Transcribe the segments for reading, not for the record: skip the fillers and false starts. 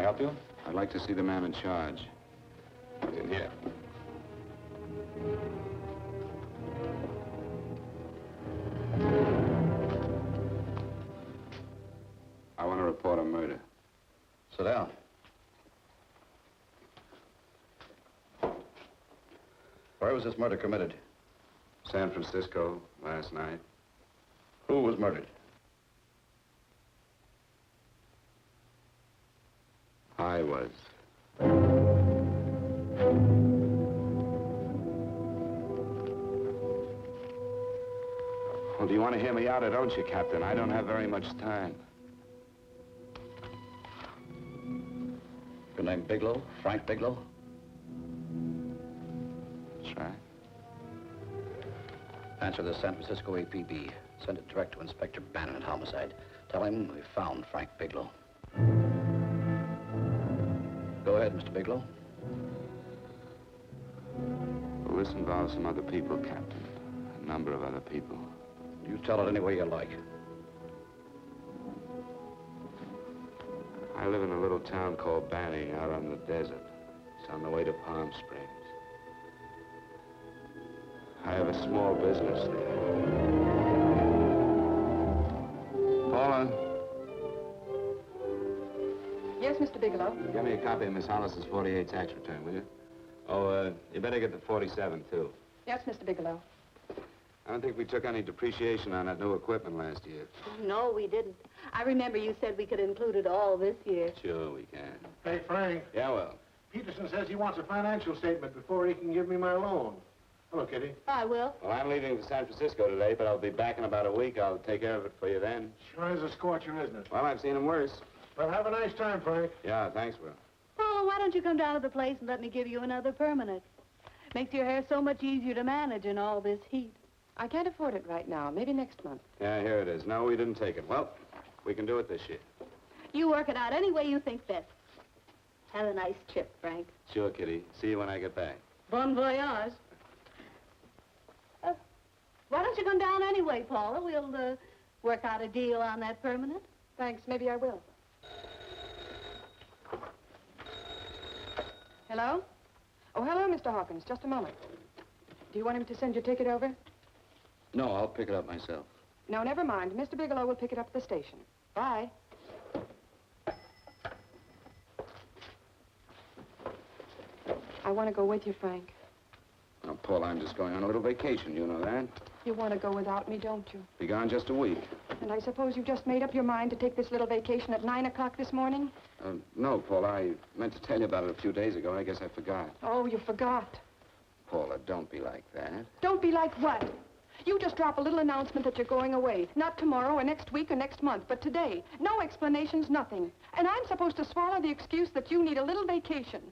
help you? I'd like to see the man in charge. He's in here. I want to report a murder. Sit down. Where was this murder committed? San Francisco, last night. Who was murdered? I was. Well, do you want to hear me out or don't you, Captain? I don't have very much time. Your name Bigelow? Frank Bigelow? That's right. Answer the San Francisco APB. Send it direct to Inspector Bannon at Homicide. Tell him we found Frank Bigelow. Go ahead, Mr. Bigelow. Well, this involves some other people, Captain. A number of other people. You tell it any way you like. I live in a little town called Banning out on the desert. It's on the way to Palm Springs. I have a small business there. Paula? Yes, Mr. Bigelow. Give me a copy of Miss Hollis's 48 tax return, will you? Oh, you better get the 47, too. Yes, Mr. Bigelow. I don't think we took any depreciation on that new equipment last year. No, we didn't. I remember you said we could include it all this year. Sure we can. Hey, Frank. Yeah, well. Peterson says he wants a financial statement before he can give me my loan. Hello, Kitty. I will. Well, I'm leaving for San Francisco today, but I'll be back in about a week. I'll take care of it for you then. Sure is a scorcher, isn't it? Well, I've seen him worse. Well, have a nice time, Frank. Yeah, thanks, Will. Oh, why don't you come down to the place and let me give you another permanent? Makes your hair so much easier to manage in all this heat. I can't afford it right now. Maybe next month. Yeah, here it is. No, we didn't take it. Well, we can do it this year. You work it out any way you think best. Have a nice trip, Frank. Sure, Kitty. See you when I get back. Bon voyage. Why don't you come down anyway, Paula? We'll work out a deal on that permanent. Thanks. Maybe I will. Hello? Oh, hello, Mr. Hawkins. Just a moment. Do you want him to send your ticket over? No, I'll pick it up myself. No, never mind. Mr. Bigelow will pick it up at the station. Bye. I want to go with you, Frank. Now, Paul, I'm just going on a little vacation. You know that? You want to go without me, don't you? Be gone just a week. And I suppose you just made up your mind to take this little vacation at 9 o'clock this morning? No, Paul. I meant to tell you about it a few days ago. I guess I forgot. Oh, you forgot. Paula, don't be like that. Don't be like what? You just drop a little announcement that you're going away. Not tomorrow or next week or next month, but today. No explanations, nothing. And I'm supposed to swallow the excuse that you need a little vacation.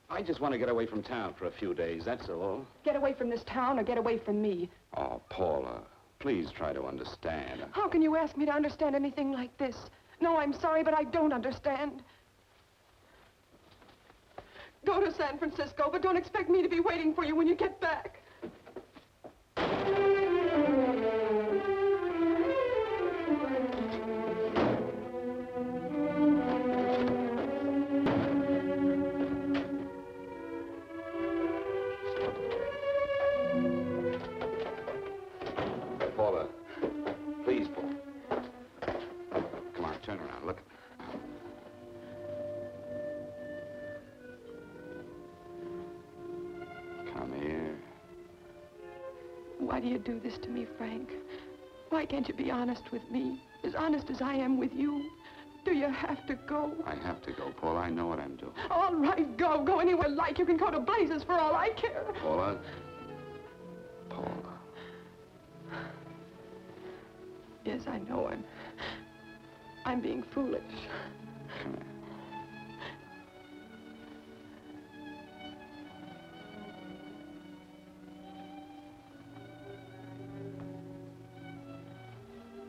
I just want to get away from town for a few days, that's all. Get away from this town or get away from me. Oh, Paula, please try to understand. How can you ask me to understand anything like this? No, I'm sorry, but I don't understand. Go to San Francisco, but don't expect me to be waiting for you when you get back. Paula, please, Paula. Come on, turn around, look. Come here. Why do you do this to me, Frank? Why can't you be honest with me? As honest as I am with you? Do you have to go? I have to go, Paula. I know what I'm doing. All right, go. Go anywhere you like. You can go to blazes for all I care. Paula. Paula. Yes, I know I'm being foolish. Come here.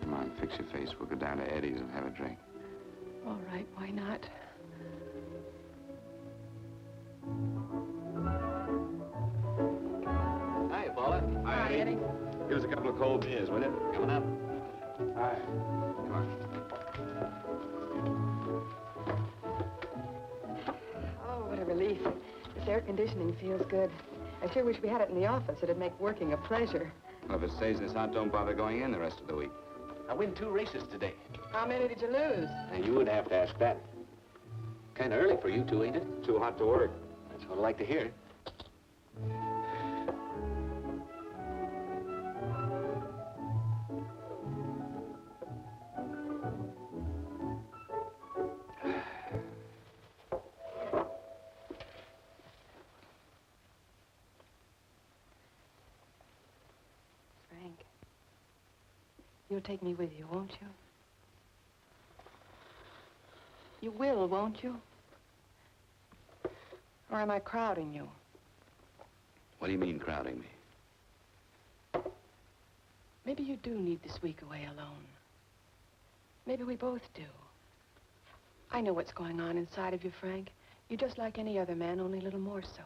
Come on, fix your face. We'll go down to Eddie's and have a drink. All right, why not? Hi, Paula. Hi, Eddie. Give us a couple of cold beers, will you? Coming up. Hi. Come on. relief. This air conditioning feels good. I sure wish we had it in the office. It'd make working a pleasure. Well, if it stays this hot, don't bother going in the rest of the week. I win 2 races today. How many did you lose? And you would have to ask that. Kind of early for you two, ain't it? Too hot to work. That's what I like to hear. Frank, you'll take me with you, won't you? You will, won't you? Or am I crowding you? What do you mean, crowding me? Maybe you do need this week away alone. Maybe we both do. I know what's going on inside of you, Frank. You're just like any other man, only a little more so.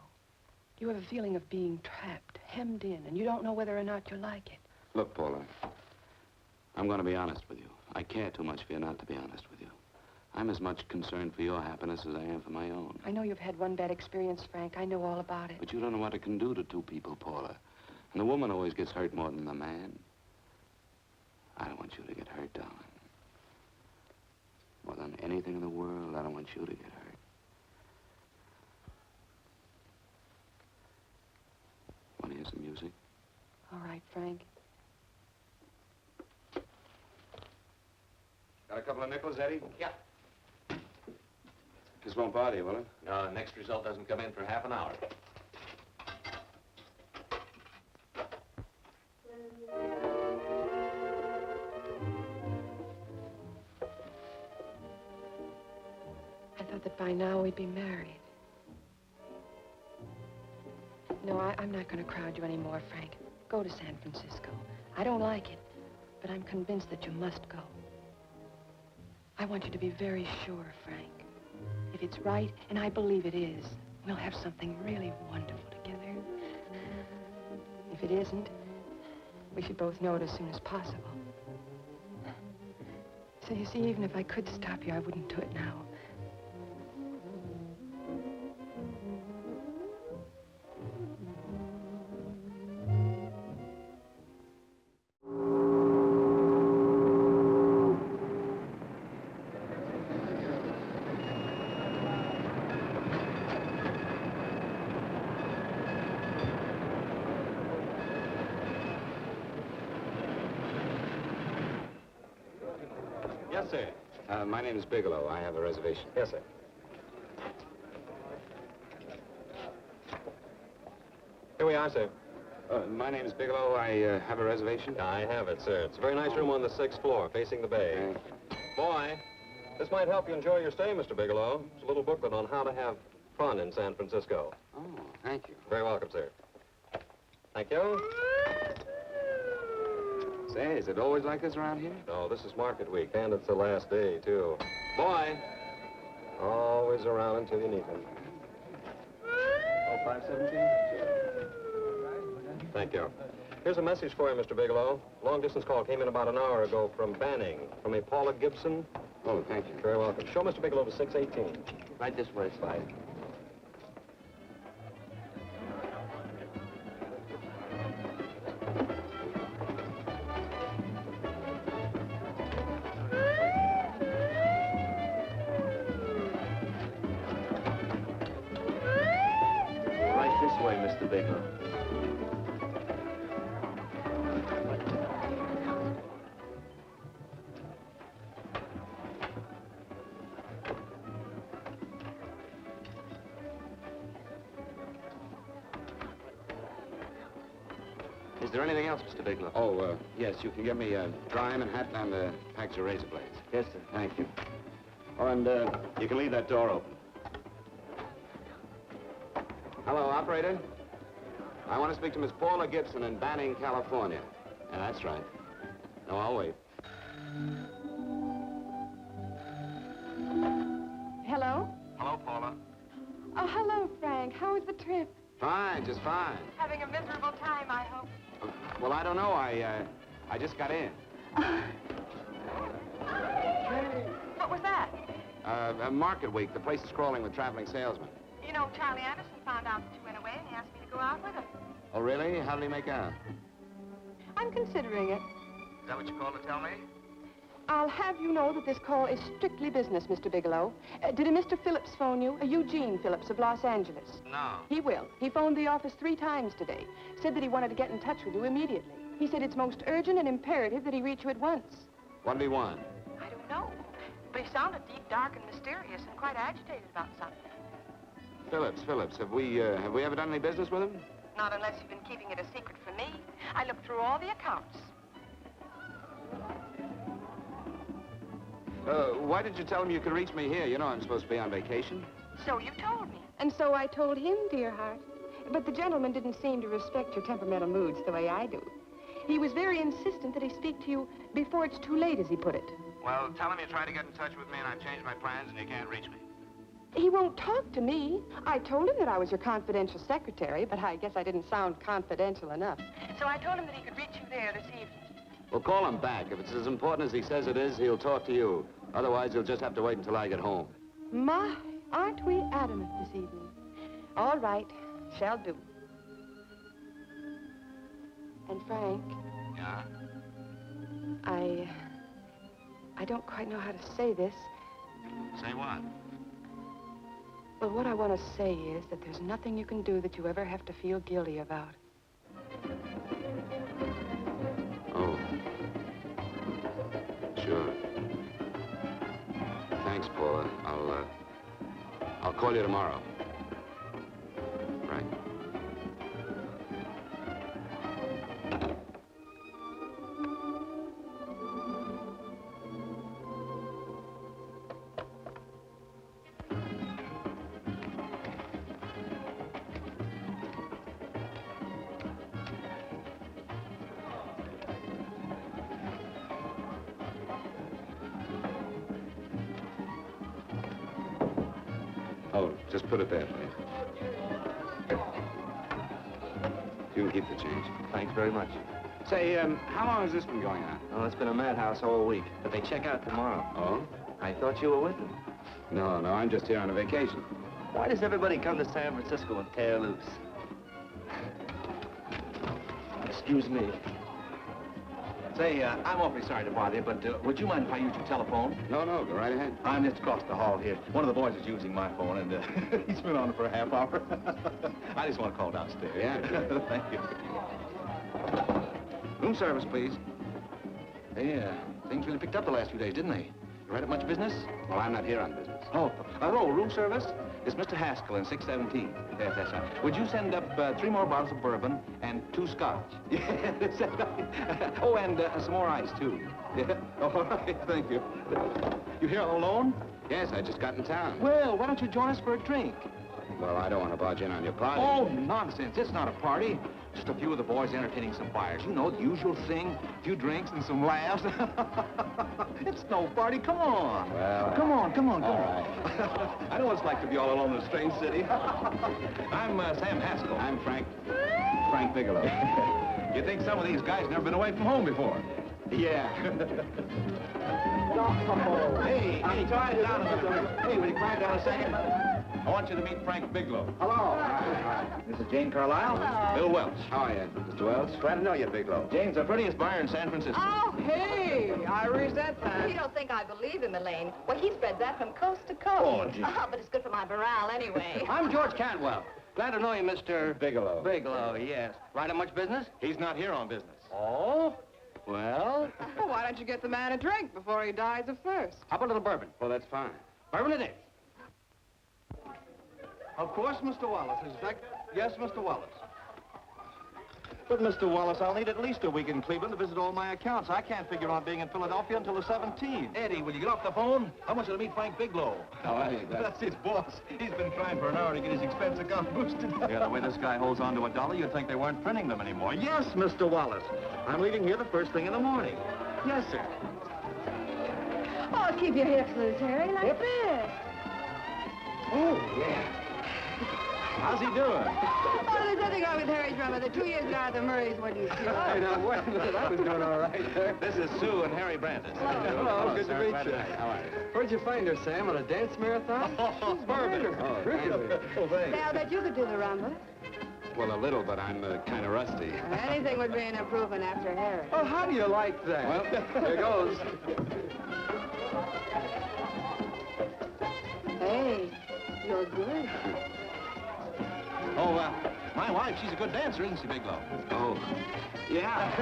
You have a feeling of being trapped, hemmed in, and you don't know whether or not you like it. Look, Paula, I'm going to be honest with you. I care too much for you not to be honest with you. I'm as much concerned for your happiness as I am for my own. I know you've had one bad experience, Frank. I know all about it. But you don't know what it can do to two people, Paula. And the woman always gets hurt more than the man. I don't want you to get hurt, darling. More than anything in the world, I don't want you to get hurt. Want to hear some music? All right, Frank. Got a couple of nickels, Eddie? Yeah. This won't bother you, will it? No, next result doesn't come in for half an hour. I thought that by now we'd be married. No, I'm not going to crowd you anymore, Frank. Go to San Francisco. I don't like it, but I'm convinced that you must go. I want you to be very sure, Frank. If it's right, and I believe it is, we'll have something really wonderful together. If it isn't, we should both know it as soon as possible. So you see, even if I could stop you, I wouldn't do it now. Yes, sir. My name is Bigelow. I have a reservation. Yes, sir. Here we are, sir. My name is Bigelow. I have a reservation. I have it, sir. It's a very nice room on the 6th floor, facing the bay. Boy, this might help you enjoy your stay, Mr. Bigelow. It's a little booklet on how to have fun in San Francisco. Oh, thank you. Very welcome, sir. Thank you. Say, is it always like this around here? No, this is market week, and it's the last day, too. Boy, always around until you need him. Oh, 517? Thank you. Here's a message for you, Mr. Bigelow. Long-distance call came in about an hour ago from Banning, from a Paula Gibson. Oh, thank you. Very welcome. Show Mr. Bigelow to 618. Right this way, Slide. Right this way, Mr. Bigelow. Is there anything else, Mr. Bigelow? Oh, yes, you can get me a dry Manhattan and a package of razor blades. Yes, sir. Thank you. Oh, and you can leave that door open. Hello, operator. I want to speak to Miss Paula Gibson in Banning, California. Yeah, that's right. No, I'll wait. Hello? Hello, Paula. Oh, hello, Frank. How was the trip? Fine, just fine. Having a miserable time, I hope. Well, I don't know. I just got in. What was that? Market week. The place is crawling with traveling salesmen. You know, Charlie Anderson found out that you went away, and he asked me to go out with him. Oh, really? How did he make out? I'm considering it. Is that what you called to tell me? I'll have you know that this call is strictly business, Mr. Bigelow. Did a Mr. Phillips phone you? Eugene Phillips of Los Angeles. No. He will. He phoned the office 3 times today. Said that he wanted to get in touch with you immediately. He said it's most urgent and imperative that he reach you at once. What do he want? I don't know. But he sounded deep, dark, and mysterious, and quite agitated about something. Phillips, have we ever done any business with him? Not unless you've been keeping it a secret from me. I looked through all the accounts. Why did you tell him you could reach me here? You know I'm supposed to be on vacation. So you told me. And so I told him, dear heart. But the gentleman didn't seem to respect your temperamental moods the way I do. He was very insistent that he speak to you before it's too late, as he put it. Well, tell him you tried to get in touch with me and I've changed my plans and you can't reach me. He won't talk to me. I told him that I was your confidential secretary, but I guess I didn't sound confidential enough. So I told him that he could reach you there this evening. Well, call him back. If it's as important as he says it is, he'll talk to you. Otherwise, he'll just have to wait until I get home. My, aren't we adamant this evening? All right, shall do. And Frank, Yeah? I don't quite know how to say this. Say what? Well, what I want to say is that there's nothing you can do that you ever have to feel guilty about. Oh. Sure. Thanks, Paula. I'll call you tomorrow. Right. Oh, just put it there, please. You can keep the change. Thanks very much. Say, how long has this been going on? Oh, it's been a madhouse all week, but they check out tomorrow. Oh? I thought you were with them. No, I'm just here on a vacation. Why does everybody come to San Francisco and tear loose? Excuse me. Say, I'm awfully sorry to bother you, but would you mind if I use your telephone? No, go right ahead. I'm just across the hall here. One of the boys is using my phone, and he's been on it for a half hour. I just want to call downstairs. Yeah, sure. Thank you. Room service, please. Hey, things really picked up the last few days, didn't they? You right at much business? Well, I'm not here on business. Oh, room service? It's Mr. Haskell in 617. Yes, that's right. Would you send up 3 more bottles of bourbon and 2 scotch? Yes, oh, and some more ice, too. Yeah. All right, thank you. You here all alone? Yes, I just got in town. Well, why don't you join us for a drink? Well, I don't want to barge in on your party. Oh, nonsense. It's not a party. Just a few of the boys entertaining some buyers. You know, the usual thing. A few drinks and some laughs. It's no party. Come on. Well, come on. All right. I know what it's like to be all alone in a strange city. I'm Sam Haskell. I'm Frank Bigelow. You think some of these guys never been away from home before? Yeah. Hey, quiet down a second. Hey, will you quiet down a second? I want you to meet Frank Bigelow. Hello. This is Jane Carlisle. Hello. Bill Welch. How are you, Mr. Wells? Glad to know you, Bigelow. Jane's the prettiest buyer in San Francisco. Oh, hey, I resent that. You don't think I believe him, Elaine? Well, he spreads that from coast to coast. Oh, gee. But it's good for my morale anyway. I'm George Cantwell. Glad to know you, Mr. Bigelow. Bigelow, yes. Right on much business? He's not here on business. Oh? Well, Well, why don't you get the man a drink before he dies of thirst? how about a little bourbon? Well, that's fine. Bourbon it is. Of course, Mr. Wallace. Yes, Mr. Wallace. But, Mr. Wallace, I'll need at least a week in Cleveland to visit all my accounts. I can't figure on being in Philadelphia until the 17th. Eddie, will you get off the phone? I want you to meet Frank Bigelow. How are you? That's his boss. He's been trying for an hour to get his expense account boosted. Yeah, the way this guy holds on to a dollar, you'd think they weren't printing them anymore. Yes, Mr. Wallace. I'm leaving here the first thing in the morning. Yes, sir. Oh, keep your hips loose, Harry, like this. Oh, yeah. How's he doing? Oh, there's nothing wrong with Harry's drummer. The 2 years now at the Murrays wouldn't cure. Hey, now, wait a minute. I was doing all right there. This is Sue and Harry Brandis. Hello, good to sir. meet Glad you. How are you? Where'd you find her, Sam? On a dance marathon? She's perfect. Really? Oh, thanks. Say, I'll bet you could do the rumba. Well, a little, but I'm kind of rusty. Anything would be an improvement after Harry. Oh, how do you like that? Well, here goes. Hey, you're good. Oh, my wife, she's a good dancer, isn't she, Bigelow? oh, yeah.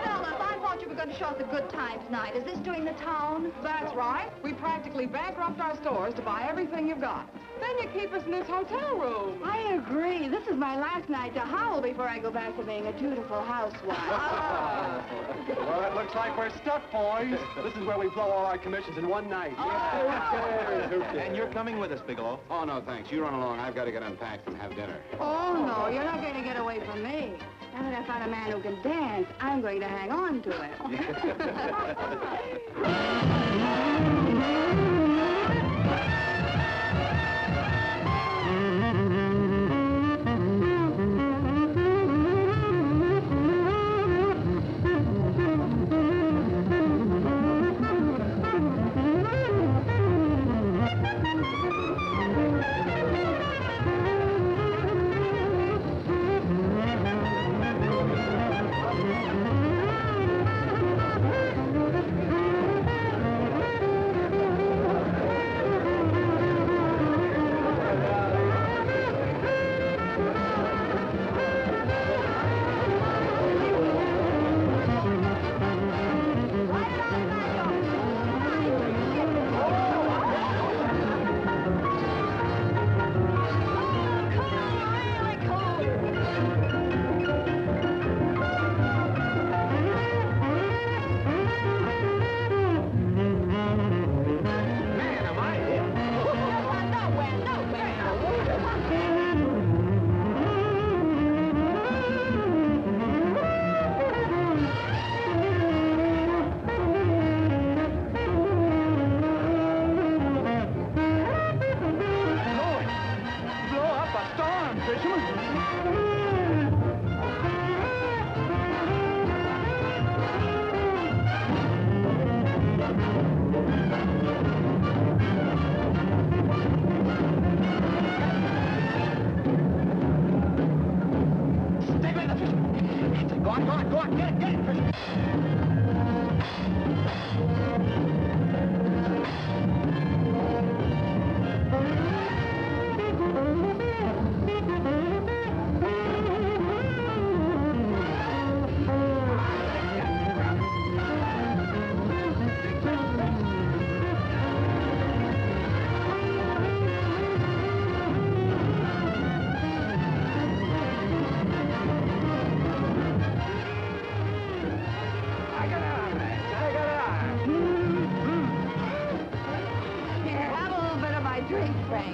Fellas, I thought you were going to show us a good time tonight. Is this doing the town? That's right. We practically bankrupt our stores to buy everything you've got. Then you keep us in this hotel room. I agree. This is my last night to howl before I go back to being a dutiful housewife. Well, it looks like we're stuck, boys. This is where we blow all our commissions in one night. And you're coming with us, Bigelow. Oh, no, thanks. You run along. I've got to get unpacked and have dinner. Oh, no, you're not going to get away from me. Now that I found a man who can dance, I'm going to hang on to him.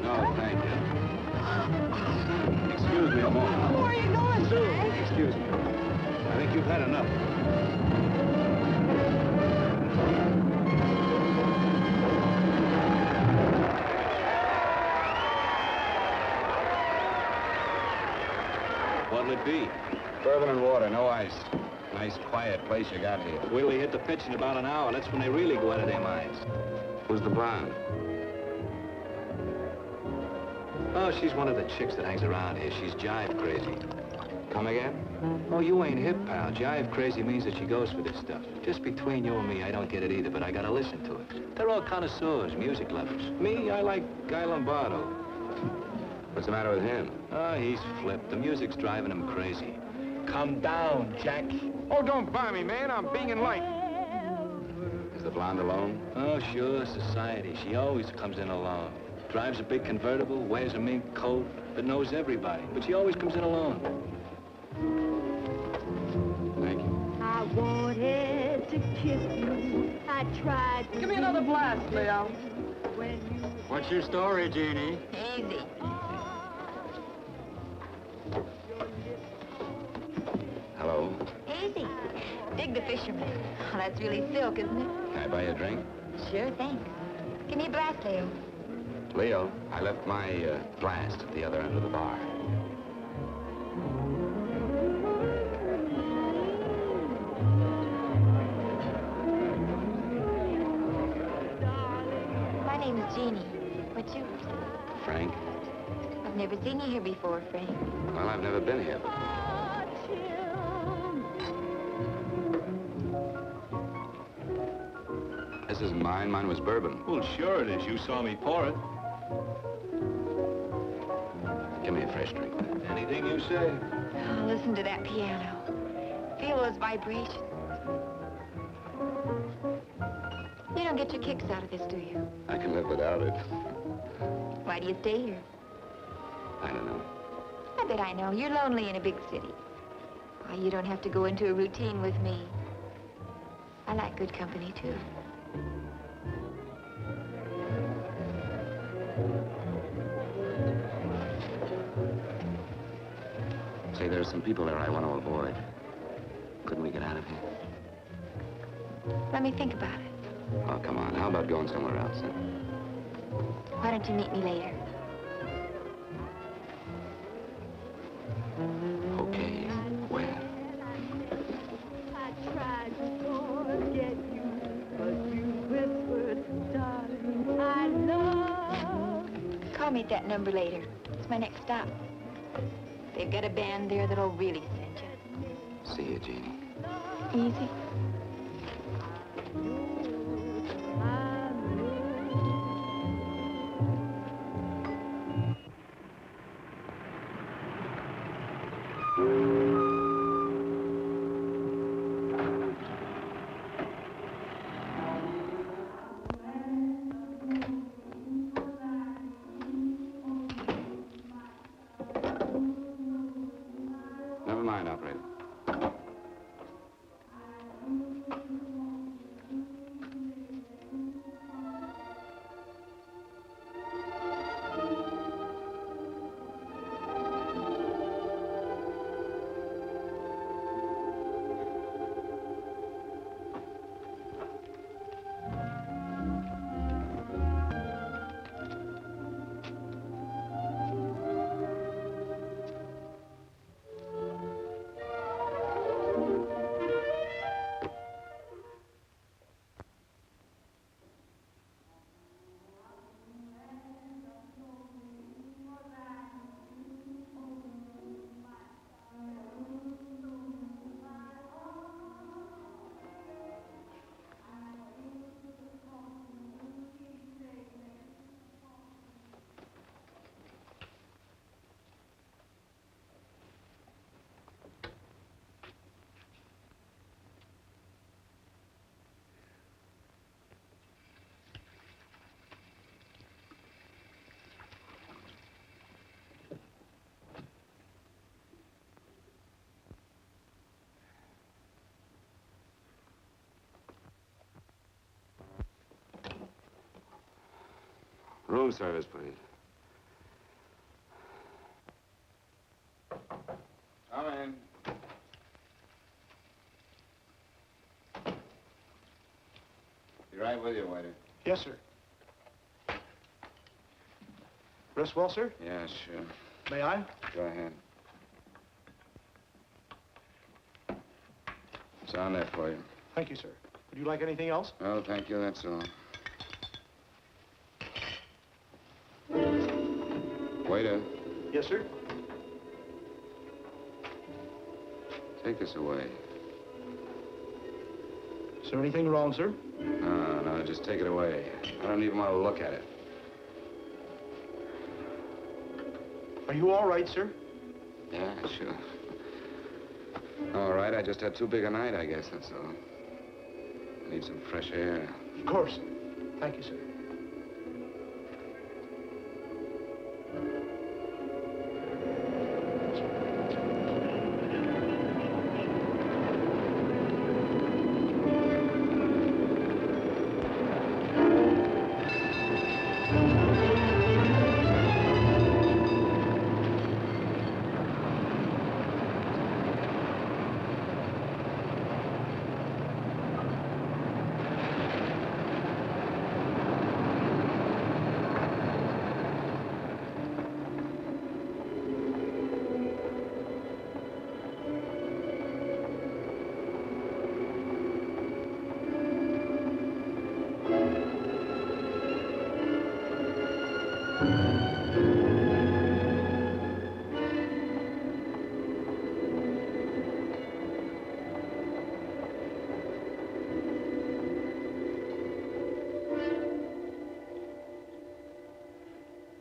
No, thank you. Excuse me a moment. Where are you going, Sue, Frank? excuse me. I think you've had enough. What'll it be? Bourbon and water, no ice. Nice, quiet place you got here. Wait till you hit the pitch in about an hour. That's when they really go out of their minds. Who's the blonde? Oh, she's one of the chicks that hangs around here. She's jive crazy. Come again? Oh, you ain't hip, pal. Jive crazy means that she goes for this stuff. Just between you and me, I don't get it either, but I gotta listen to it. They're all connoisseurs, music lovers. Me, I like Guy Lombardo. What's the matter with him? Oh, he's flipped. The music's driving him crazy. Come down, Jack. Oh, don't buy me, man. I'm being light. Is the blonde alone? Oh, sure, society. She always comes in alone. Drives a big convertible, wears a mink coat, but knows everybody. But she always comes in alone. Thank you. I wanted to kiss you. I tried to. Give me another blast, Leo. When you What's your story, Jeannie? Easy. Hello. Easy. Dig the fisherman. Oh, that's really silk, isn't it? Can I buy you a drink? Sure thing. Give me a blast, Leo. Leo, I left my blast at the other end of the bar. My name is Jeannie. What's yours? Frank? I've never seen you here before, Frank. Well, I've never been here. This isn't mine. Mine was bourbon. Well, sure it is. You saw me pour it. Give me a fresh drink. Anything you say. Oh, listen to that piano. Feel those vibrations. You don't get your kicks out of this, do you? I can live without it. Why do you stay here? I don't know. I bet I know. You're lonely in a big city. Why, you don't have to go into a routine with me. I like good company, too. Say, there are some people there I want to avoid. Couldn't we get out of here? Let me think about it. Oh, come on. How about going somewhere else? Huh? Why don't you meet me later? Okay. Where? I tried to forget you, but you whispered, darling, I love you. Call me at that number later. It's my next stop. They've got a band there that'll really send you. See you, Jeannie. Easy. Never mind, operator. Room service, please. Come in. Be right with you, waiter. Yes, sir. Rest well, sir? Yeah, sure. May I? Go ahead. It's on there for you. Thank you, sir. Would you like anything else? Oh, thank you, that's all. Waiter, Yes, sir. take this away. Is there anything wrong, sir? No, just take it away. I don't even want to look at it. Are you all right, sir? Yeah, sure. All right, I just had too big a night, I guess, that's all. I need some fresh air. Of course. Thank you, sir.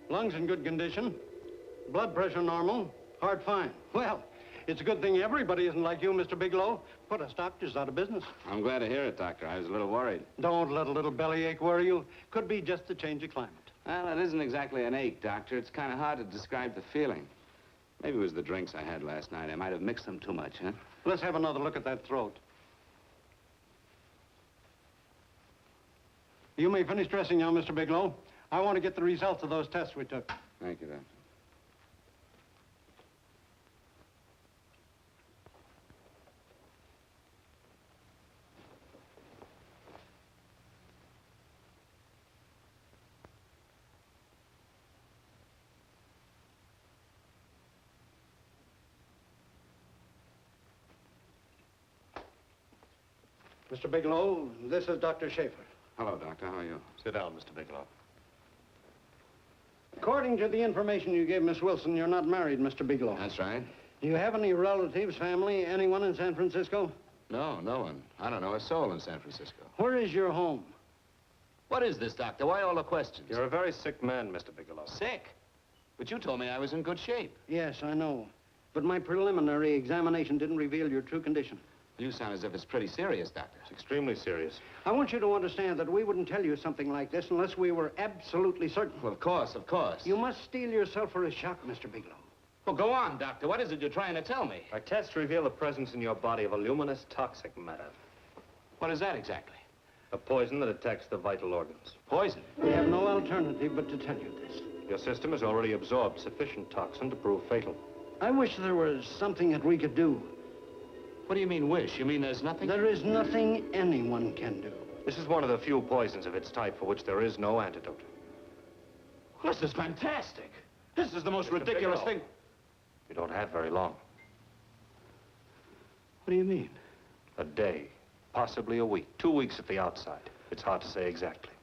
Lungs in good condition. Blood pressure normal. Heart fine. Well, it's a good thing everybody isn't like you, Mr. Bigelow. Put us doctors out of business. I'm glad to hear it, Doctor. I was a little worried. Don't let a little bellyache worry you. Could be just the change of climate. Well, it isn't exactly an ache, Doctor. It's kind of hard to describe the feeling. Maybe it was the drinks I had last night. I might have mixed them too much, huh? Let's have another look at that throat. You may finish dressing now, Mr. Bigelow. I want to get the results of those tests we took. Thank you, Doctor. Mr. Bigelow, this is Dr. Schaefer. Hello, Doctor. How are you? Sit down, Mr. Bigelow. According to the information you gave Miss Wilson, you're not married, Mr. Bigelow. That's right. Do you have any relatives, family, anyone in San Francisco? No, no one. I don't know a soul in San Francisco. Where is your home? What is this, Doctor? Why all the questions? You're a very sick man, Mr. Bigelow. Sick? But you told me I was in good shape. Yes, I know. But my preliminary examination didn't reveal your true condition. You sound as if it's pretty serious, Doctor. It's extremely serious. I want you to understand that we wouldn't tell you something like this unless we were absolutely certain. Well, of course, of course. You must steel yourself for a shock, Mr. Bigelow. Well, go on, Doctor. What is it you're trying to tell me? Our tests reveal the presence in your body of a luminous toxic matter. What is that exactly? A poison that attacks the vital organs. Poison? We have no alternative but to tell you this. Your system has already absorbed sufficient toxin to prove fatal. I wish there was something that we could do. What do you mean, wish? You mean there's nothing? There is nothing anyone can do. This is one of the few poisons of its type for which there is no antidote. Well, this is fantastic. This is the most ridiculous Bigelow, thing. You don't have very long. What do you mean? A day, possibly a week, 2 weeks at the outside. It's hard to say exactly.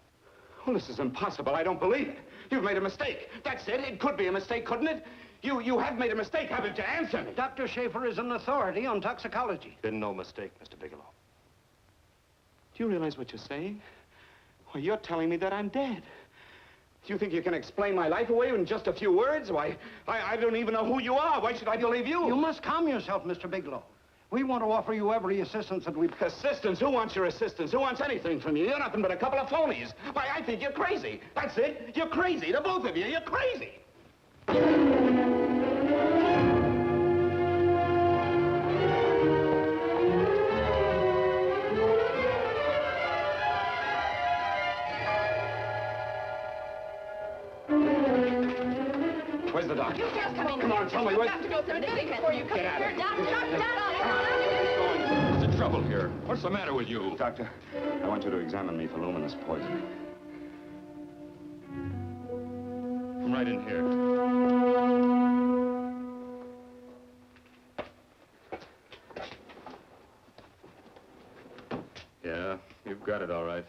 Well, this is impossible. I don't believe it. You've made a mistake. That's it. It could be a mistake, couldn't it? You have made a mistake, haven't you? Answer me. Dr. Schaefer is an authority on toxicology. Been no mistake, Mr. Bigelow. Do you realize what you're saying? Well, you're telling me that I'm dead. Do you think you can explain my life away in just a few words? Why, I don't even know who you are. Why should I believe you? You must calm yourself, Mr. Bigelow. We want to offer you every assistance that we... Assistance? Who wants your assistance? Who wants anything from you? You're nothing but a couple of phonies. Why, I think you're crazy. That's it. You're crazy. The both of you. You're crazy. Where's the doctor? You just come in. Come on, tell me You what... have to go through this before you come Get out here. of Doctor, here. doctor. What's the trouble here? What's the matter with you? Doctor, I want you to examine me for luminous poisoning. Come right in here. Yeah, you've got it all right.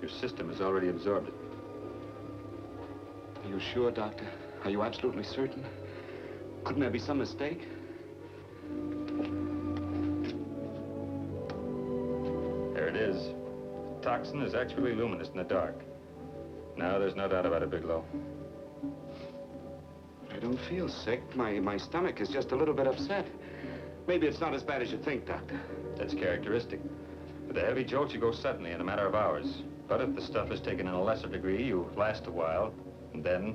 Your system has already absorbed it. Are you sure, Doctor? Are you absolutely certain? Couldn't there be some mistake? There it is. The toxin is actually luminous in the dark. Now there's no doubt about it, Bigelow. I don't feel sick. My stomach is just a little bit upset. Maybe it's not as bad as you think, Doctor. That's characteristic. With the heavy jolts, you go suddenly in a matter of hours. But if the stuff is taken in a lesser degree, you last a while, and then...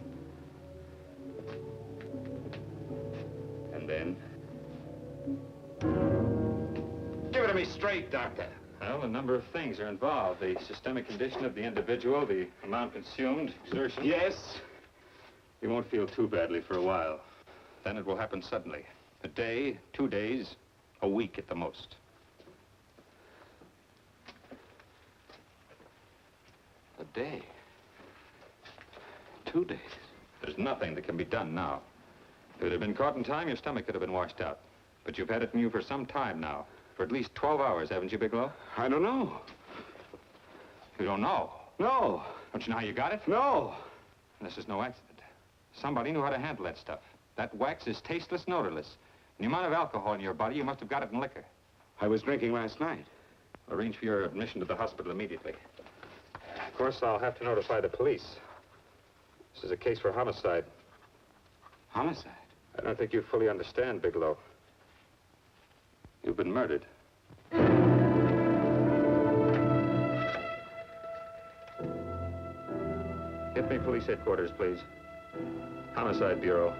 Give it to me straight, Doctor. Well, a number of things are involved. The systemic condition of the individual, the amount consumed, exertion. Yes? You won't feel too badly for a while. Then it will happen suddenly. A day, 2 days, a week at the most. A day. 2 days. There's nothing that can be done now. If it had been caught in time, your stomach could have been washed out. But you've had it in you for some time now. For at least 12 hours, haven't you, Bigelow? I don't know. You don't know? No. Don't you know how you got it? No. And this is no accident. Somebody knew how to handle that stuff. That wax is tasteless and odorless. And the amount of alcohol in your body, you must have got it in liquor. I was drinking last night. Arrange for your admission to the hospital immediately. Of course, I'll have to notify the police. This is a case for homicide. Homicide? I don't think you fully understand, Bigelow. You've been murdered. Get me police headquarters, please. Homicide Bureau.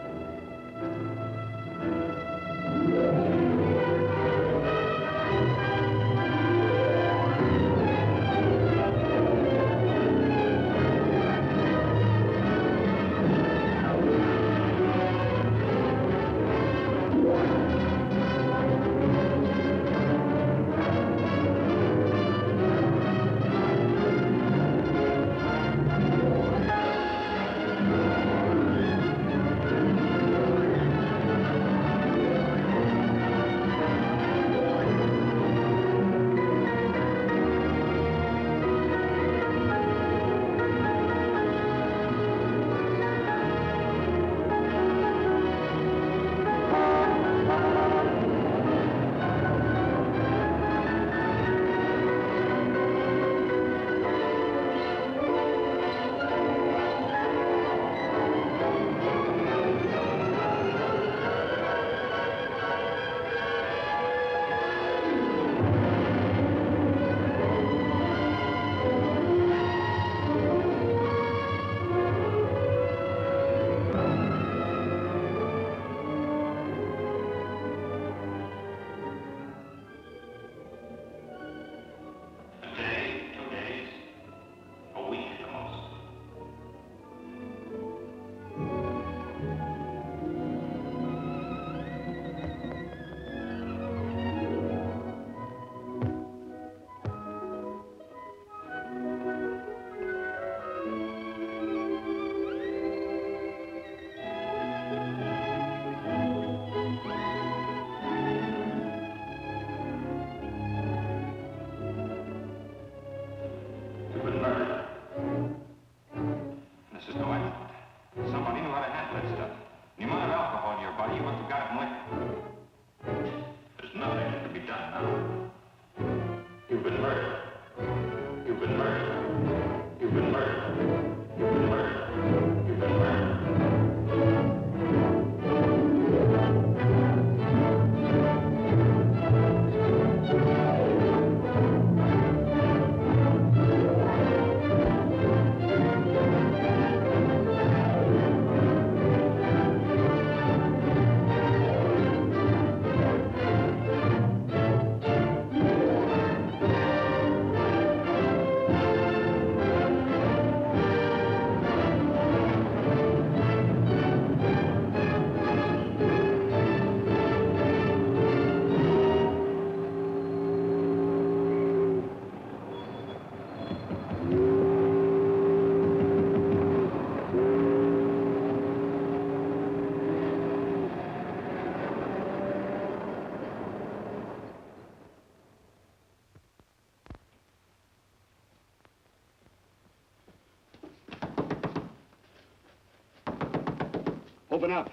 Open up.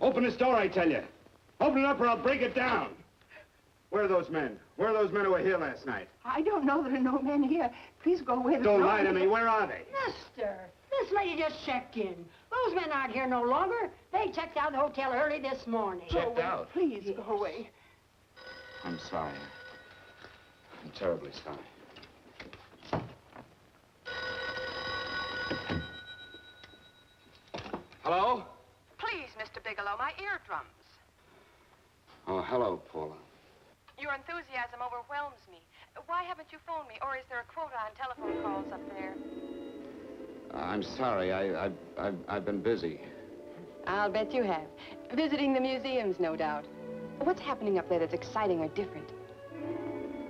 Open this door, I tell you. Open it up or I'll break it down. Where are those men? Where are those men who were here last night? I don't know. There are no men here. Please go away. Don't lie to me. Where are they? Mister, this lady just checked in. Those men aren't here no longer. They checked out of the hotel early this morning. Checked out? Please go away. I'm sorry. I'm terribly sorry. Hello? Please, Mr. Bigelow, my eardrums. Oh, hello, Paula. Your enthusiasm overwhelms me. Why haven't you phoned me, or is there a quota on telephone calls up there? I'm sorry. I've been busy. I'll bet you have. Visiting the museums, no doubt. What's happening up there that's exciting or different?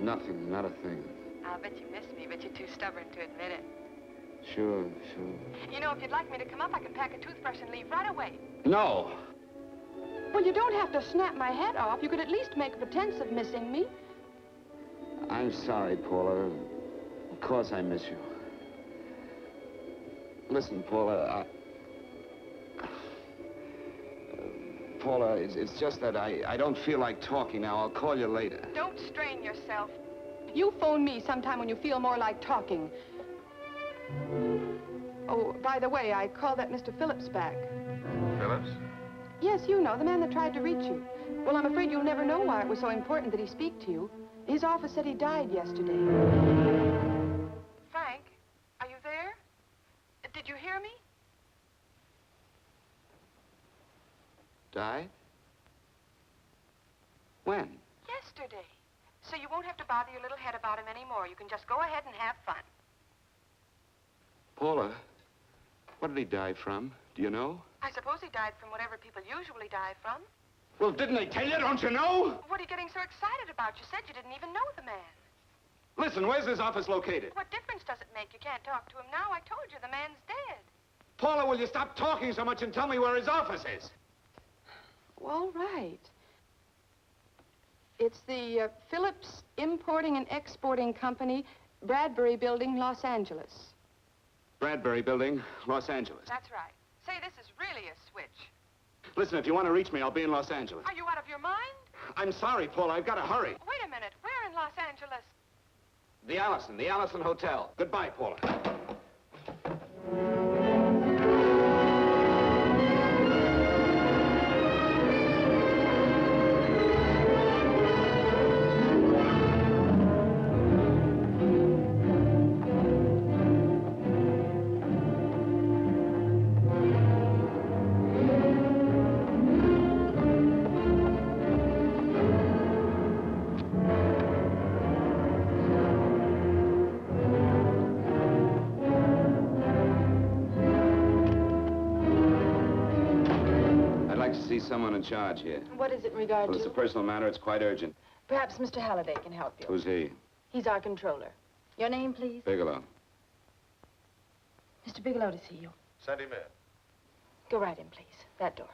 Nothing, not a thing. I'll bet you miss me, but you're too stubborn to admit it. Sure. You know, if you'd like me to come up, I can pack a toothbrush and leave right away. No. Well, you don't have to snap my head off. You could at least make a pretense of missing me. I'm sorry, Paula. Of course I miss you. Listen, Paula, Paula, it's just that I don't feel like talking now. I'll call you later. Don't strain yourself. You phone me sometime when you feel more like talking. Oh, by the way, I called that Mr. Phillips back. Phillips? Yes, you know, the man that tried to reach you. Well, I'm afraid you'll never know why it was so important that he speak to you. His office said he died yesterday. Frank, are you there? Did you hear me? Died? When? Yesterday. So you won't have to bother your little head about him anymore. You can just go ahead and have fun. Paula, what did he die from? Do you know? I suppose he died from whatever people usually die from. Well, didn't they tell you? Don't you know? What are you getting so excited about? You said you didn't even know the man. Listen, where's his office located? What difference does it make? You can't talk to him now. I told you the man's dead. Paula, will you stop talking so much and tell me where his office is? All right. It's the Phillips Importing and Exporting Company, Bradbury Building, Los Angeles. Bradbury Building, Los Angeles. That's right. Say, this is really a switch. Listen, if you want to reach me, I'll be in Los Angeles. Are you out of your mind? I'm sorry, Paula. I've got to hurry. Wait a minute. Where in Los Angeles? The Allison Hotel. Goodbye, Paula. Someone in charge here. What is it in regard Well, to? it's a personal matter. It's quite urgent. Perhaps Mr. Halliday can help you. Who's he? He's our controller. Your name, please? Bigelow. Mr. Bigelow to see you. Send him in. Go right in, please. That door.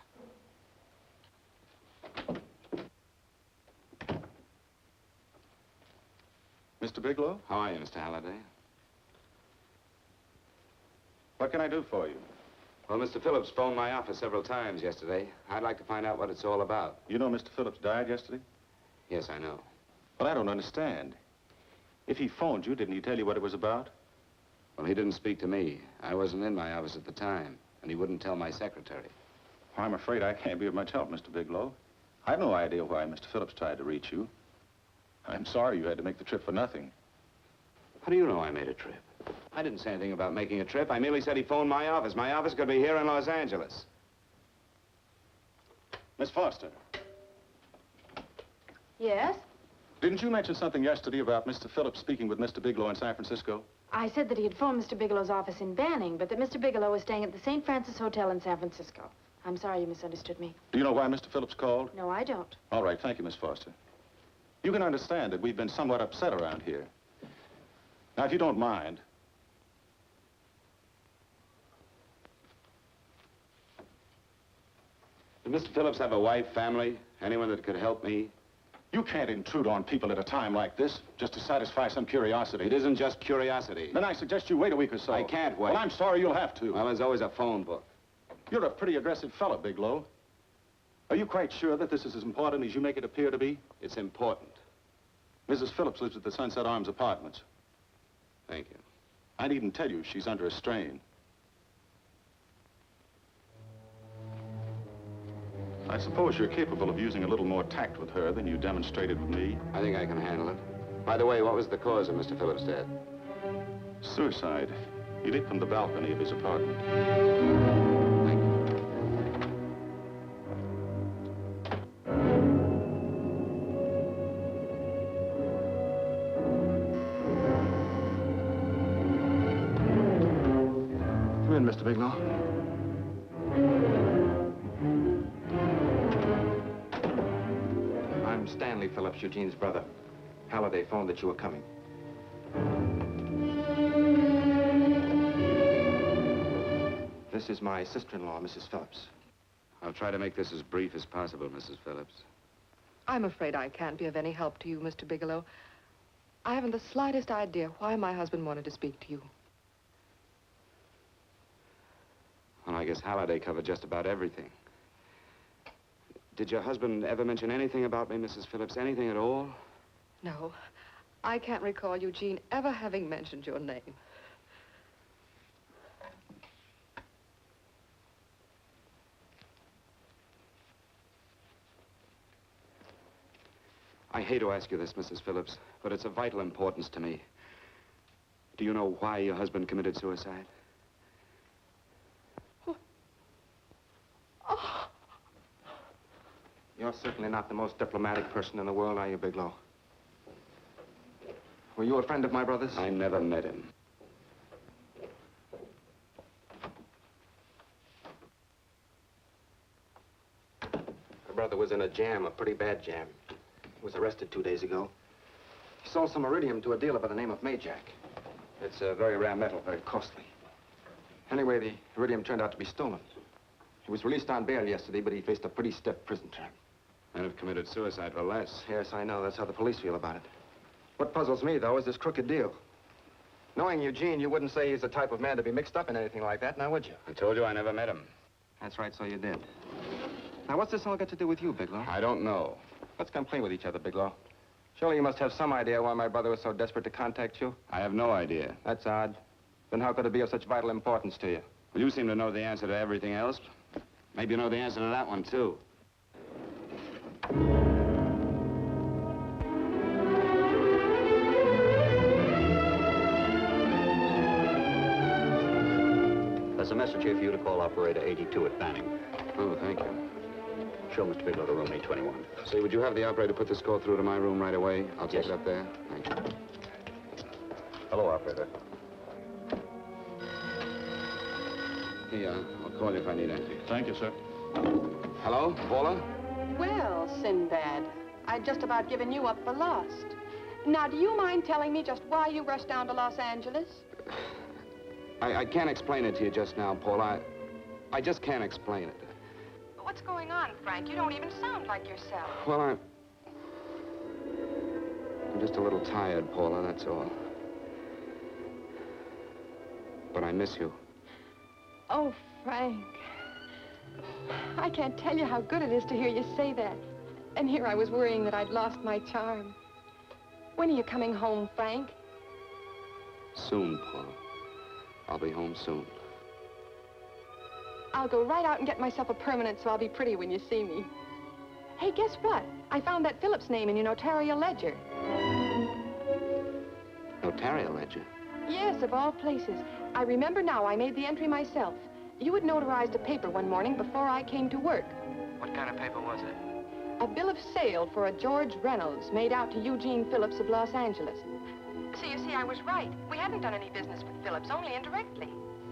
Mr. Bigelow? How are you, Mr. Halliday? What can I do for you? Well, Mr. Phillips phoned my office several times yesterday. I'd like to find out what it's all about. You know Mr. Phillips died yesterday? Yes, I know. But I don't understand. If he phoned you, didn't he tell you what it was about? Well, he didn't speak to me. I wasn't in my office at the time, and he wouldn't tell my secretary. Well, I'm afraid I can't be of much help, Mr. Bigelow. I've no idea why Mr. Phillips tried to reach you. I'm sorry you had to make the trip for nothing. How do you know I made a trip? I didn't say anything about making a trip. I merely said he phoned my office. My office could be here in Los Angeles. Miss Foster, Yes? didn't you mention something yesterday about Mr. Phillips speaking with Mr. Bigelow in San Francisco? I said that he had phoned Mr. Bigelow's office in Banning, but that Mr. Bigelow was staying at the St. Francis Hotel in San Francisco. I'm sorry you misunderstood me. Do you know why Mr. Phillips called? No, I don't. All right, thank you, Miss Foster. You can understand that we've been somewhat upset around here. Now, if you don't mind, Did Mr. Phillips have a wife, family, anyone that could help me? you can't intrude on people at a time like this just to satisfy some curiosity. It isn't just curiosity. Then I suggest you wait a week or so. I can't wait. Well, I'm sorry you'll have to. Well, there's always a phone book. You're a pretty aggressive fellow, Bigelow. Are you quite sure that this is as important as you make it appear to be? It's important. Mrs. Phillips lives at the Sunset Arms Apartments. Thank you. I needn't tell you she's under a strain. I suppose you're capable of using a little more tact with her than you demonstrated with me. I think I can handle it. By the way, what was the cause of Mr. Phillips' death? Suicide. He leaped from the balcony of his apartment. Thank you. Come in, Mr. Bigelow. I'm Stanley Phillips, Eugene's brother. Halliday phoned that you were coming. This is my sister-in-law, Mrs. Phillips. I'll try to make this as brief as possible, Mrs. Phillips. I'm afraid I can't be of any help to you, Mr. Bigelow. I haven't the slightest idea why my husband wanted to speak to you. Well, I guess Halliday covered just about everything. Did your husband ever mention anything about me, Mrs. Phillips? Anything at all? No. I can't recall Eugene ever having mentioned your name. I hate to ask you this, Mrs. Phillips, but it's of vital importance to me. Do you know why your husband committed suicide? Oh. You're certainly not the most diplomatic person in the world, are you, Bigelow? Were you a friend of my brother's? I never met him. My brother was in a jam, a pretty bad jam. He was arrested 2 days ago. He sold some iridium to a dealer by the name of Majak. It's a very rare metal, very costly. Anyway, the iridium turned out to be stolen. He was released on bail yesterday, but he faced a pretty stiff prison term. And have committed suicide for less. Yes, I know. That's how the police feel about it. What puzzles me, though, is this crooked deal. Knowing Eugene, you wouldn't say he's the type of man to be mixed up in anything like that, now would you? I told you I never met him. That's right, so you did. Now, what's this all got to do with you, Bigelow? I don't know. Let's come clean with each other, Bigelow. Surely you must have some idea why my brother was so desperate to contact you? I have no idea. That's odd. Then how could it be of such vital importance to you? Well, you seem to know the answer to everything else. Maybe you know the answer to that one, too. There's a message here for you to call operator 82 at Banning. Oh, thank you. Show Mr. Bigelow to room 821. Say, would you have the operator put this call through to my room right away? I'll take it up there. Thank you. Hello, operator. Here, I'll call you if I need anything. Thank you, sir. Hello, Paula? Well, Sinbad, I'd just about given you up for lost. Now, do you mind telling me just why you rushed down to Los Angeles? I can't explain it to you just now, Paula. I just can't explain it. What's going on, Frank? You don't even sound like yourself. Well, I'm just a little tired, Paula, that's all. But I miss you. Oh, Frank. I can't tell you how good it is to hear you say that. And here I was worrying that I'd lost my charm. When are you coming home, Frank? Soon, Paula. I'll be home soon. I'll go right out and get myself a permanent so I'll be pretty when you see me. Hey, guess what? I found that Phillips name in your notarial ledger. Notarial ledger? Yes, of all places. I remember now I made the entry myself. You had notarized a paper one morning before I came to work. What kind of paper was it? A bill of sale for a George Reynolds made out to Eugene Phillips of Los Angeles. So you see, I was right. We hadn't done any business with Phillips, only indirectly.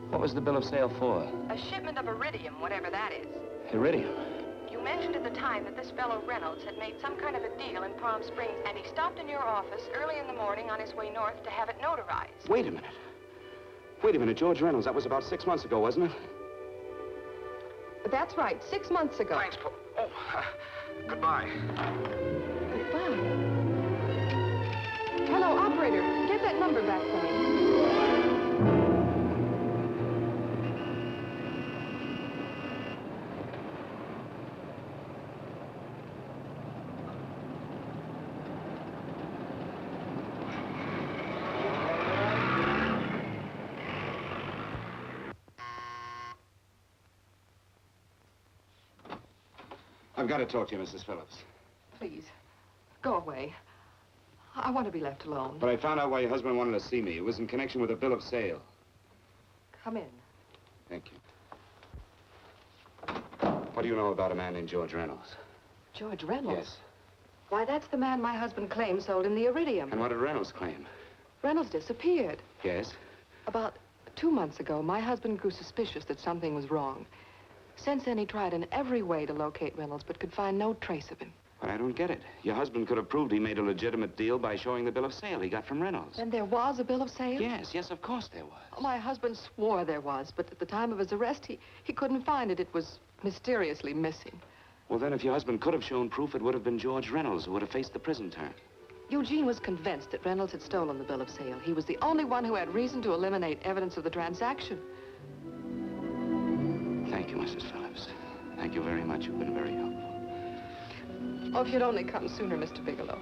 What was the bill of sale for? A shipment of iridium, whatever that is. Iridium? You mentioned at the time that this fellow Reynolds had made some kind of a deal in Palm Springs, and he stopped in your office early in the morning on his way north to have it notarized. Wait a minute. Wait a minute, George Reynolds. That was about 6 months ago, wasn't it? That's right, 6 months ago. Thanks, Paul. Oh, goodbye. Goodbye. Hello, operator. Get that number back for me. I've got to talk to you, Mrs. Phillips. Please, go away. I want to be left alone. But I found out why your husband wanted to see me. It was in connection with a bill of sale. Come in. Thank you. What do you know about a man named George Reynolds? George Reynolds? Yes. Why, that's the man my husband claimed sold him the iridium. And what did Reynolds claim? Reynolds disappeared. Yes? About 2 months ago, my husband grew suspicious that something was wrong. Since then, he tried in every way to locate Reynolds, but could find no trace of him. But I don't get it. Your husband could have proved he made a legitimate deal by showing the bill of sale he got from Reynolds. Then there was a bill of sale? Yes, of course there was. Oh, my husband swore there was, but at the time of his arrest, he couldn't find it. It was mysteriously missing. Well, then, if your husband could have shown proof, it would have been George Reynolds who would have faced the prison term. Eugene was convinced that Reynolds had stolen the bill of sale. He was the only one who had reason to eliminate evidence of the transaction. Thank you, Mrs. Phillips. Thank you very much. You've been very helpful. Oh, if you'd only come sooner, Mr. Bigelow.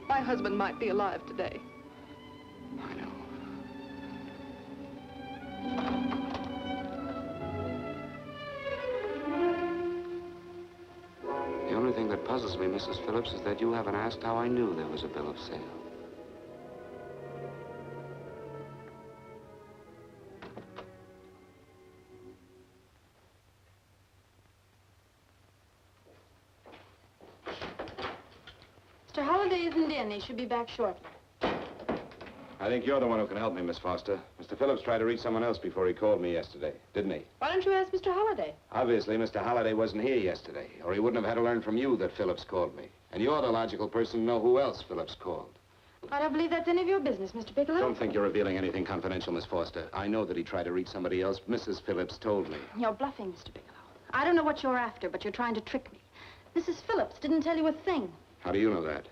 My husband might be alive today. I know. The only thing that puzzles me, Mrs. Phillips, is that you haven't asked how I knew there was a bill of sale. Mr. Holliday isn't in. He should be back shortly. I think you're the one who can help me, Miss Foster. Mr. Phillips tried to reach someone else before he called me yesterday, didn't he? Why don't you ask Mr. Holliday? Obviously, Mr. Holliday wasn't here yesterday, or he wouldn't have had to learn from you that Phillips called me. And you're the logical person to know who else Phillips called. I don't believe that's any of your business, Mr. Bigelow. Don't think you're revealing anything confidential, Miss Foster. I know that he tried to reach somebody else. Mrs. Phillips told me. You're bluffing, Mr. Bigelow. I don't know what you're after, but you're trying to trick me. Mrs. Phillips didn't tell you a thing. How do you know that?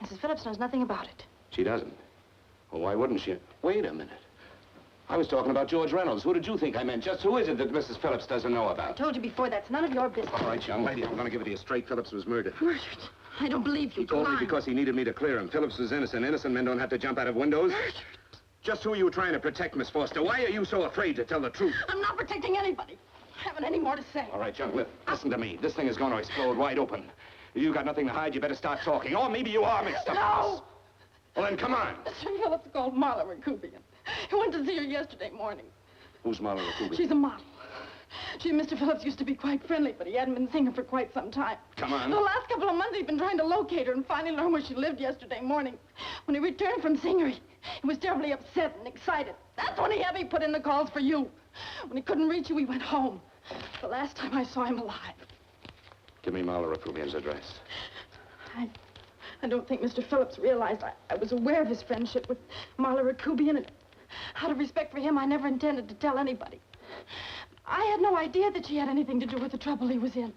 Mrs. Phillips knows nothing about it. She doesn't. Well, why wouldn't she? Wait a minute. I was talking about George Reynolds. Who did you think I meant? Just who is it that Mrs. Phillips doesn't know I about? told you before, that's none of your business. All right, young lady, I'm going to give it to you straight. Phillips was murdered. Murdered? I don't believe you. He told me Lying. because he needed me to clear him. Phillips was innocent. Innocent men don't have to jump out of windows. Murdered? Just who are you trying to protect, Miss Foster? Why are you so afraid to tell the truth? I'm not protecting anybody. I haven't any more to say. All right, young, listen to me. This thing is going to explode wide open. If you've got nothing to hide, you better start talking. Or maybe you are mixed up. No! Well, then, come on. Mr. Phillips called Marla Rakubian. He went to see her yesterday morning. Who's Marla Rakubian? She's a model. She and Mr. Phillips used to be quite friendly, but he hadn't been seeing her for quite some time. Come on. The last couple of months, he'd been trying to locate her and finally learned where she lived yesterday morning. When he returned from seeing her, he was terribly upset and excited. That's when he had me put in the calls for you. When he couldn't reach you, he went home. The last time I saw him alive. Give me Marla Rakubian's address. I don't think Mr. Phillips realized I was aware of his friendship with Marla Rakubian, and out of respect for him, I never intended to tell anybody. I had no idea that she had anything to do with the trouble he was in.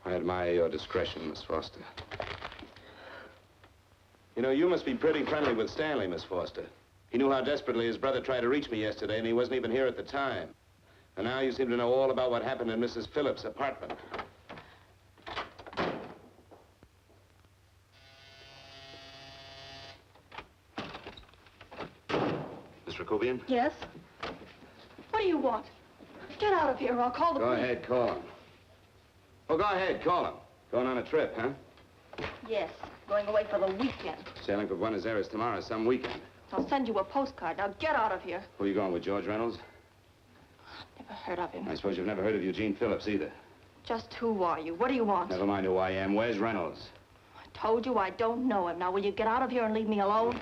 I admire your discretion, Miss Foster. You know, you must be pretty friendly with Stanley, Miss Foster. He knew how desperately his brother tried to reach me yesterday, and he wasn't even here at the time. And now you seem to know all about what happened in Mrs. Phillips' apartment. Miss Rakubian? Yes? What do you want? Get out of here or I'll call the Go police. ahead, call him. Oh, go ahead, call him. Going on a trip, huh? Yes, going away for the weekend. Sailing for Buenos Aires tomorrow, some weekend. I'll send you a postcard. Now get out of here. Who are you going with, George Reynolds? Never heard of him. I suppose you've never heard of Eugene Phillips either. Just who are you? What do you want? Never mind who I am. Where's Reynolds? I told you I don't know him. Now, will you get out of here and leave me alone?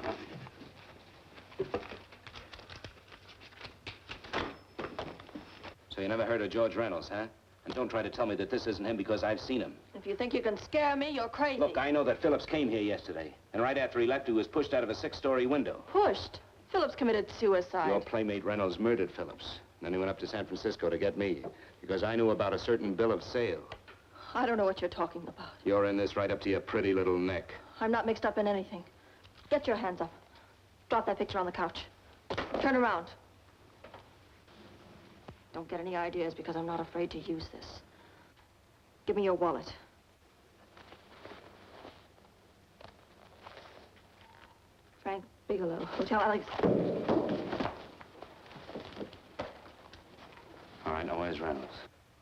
So you never heard of George Reynolds, huh? And don't try to tell me that this isn't him because I've seen him. If you think you can scare me, you're crazy. Look, I know that Phillips came here yesterday. And right after he left, he was pushed out of a 6-story window. Pushed? Phillips committed suicide. Your playmate Reynolds murdered Phillips. Then he went up to San Francisco to get me. Because I knew about a certain bill of sale. I don't know what you're talking about. You're in this right up to your pretty little neck. I'm not mixed up in anything. Get your hands up. Drop that picture on the couch. Turn around. Don't get any ideas because I'm not afraid to use this. Give me your wallet. Frank Bigelow, Hotel Alex. All right, now where's Reynolds?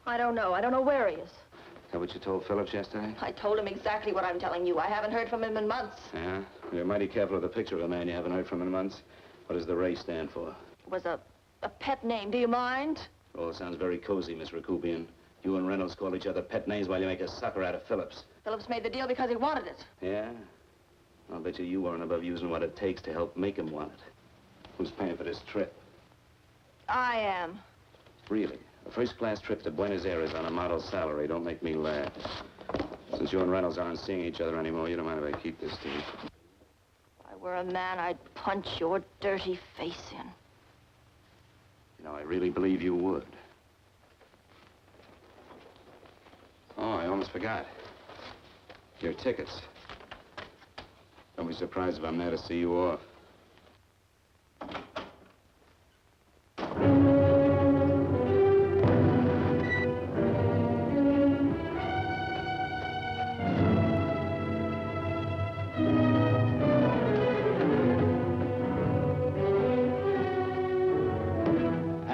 I don't know. I don't know where he is. Is that what you told Phillips yesterday? I told him exactly what I'm telling you. I haven't heard from him in months. Yeah? You're mighty careful of the picture of a man you haven't heard from in months. What does the Ray stand for? It was a pet name. Do you mind? Oh, it sounds very cozy, Miss Rakubian. You and Reynolds call each other pet names while you make a sucker out of Phillips. Phillips made the deal because he wanted it. Yeah? I'll bet you weren't above using what it takes to help make him want it. Who's paying for this trip? I am. Really? A first-class trip to Buenos Aires on a model salary. Don't make me laugh. Since you and Reynolds aren't seeing each other anymore, you don't mind if I keep this, do you? If I were a man, I'd punch your dirty face in. You know, I really believe you would. Oh, I almost forgot. Your tickets. Don't be surprised if I'm there to see you off.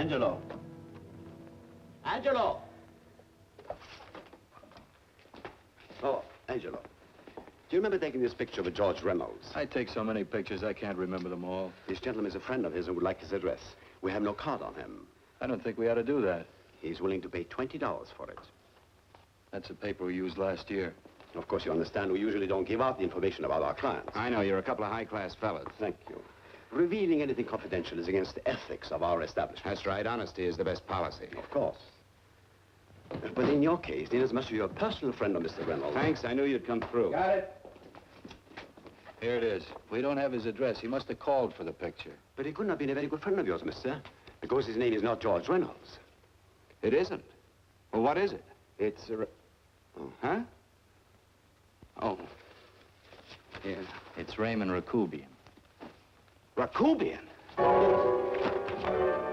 Angelo. Angelo! Oh, Angelo. Do you remember taking this picture of George Reynolds? I take so many pictures, I can't remember them all. This gentleman is a friend of his and would like his address. We have no card on him. I don't think we ought to do that. He's willing to pay $20 for it. That's the paper we used last year. Of course, you understand, we usually don't give out the information about our clients. I know, you're a couple of high-class fellas. Thank you. Revealing anything confidential is against the ethics of our establishment. That's right. Honesty is the best policy. Of course. But in your case, inasmuch as you're a personal friend of Mr. Reynolds... Thanks. I knew you'd come through. Got it. Here it is. We don't have his address. He must have called for the picture. But he couldn't have been a very good friend of yours, mister, because his name is not George Reynolds. It isn't? Well, what is it? It's a... Oh, huh? Oh. Yeah. It's Raymond Rakubian. Rakubian?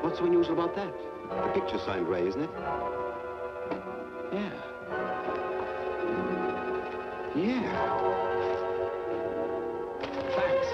What's so unusual about that? The picture's signed Ray, isn't it? Yeah. Yeah. Thanks.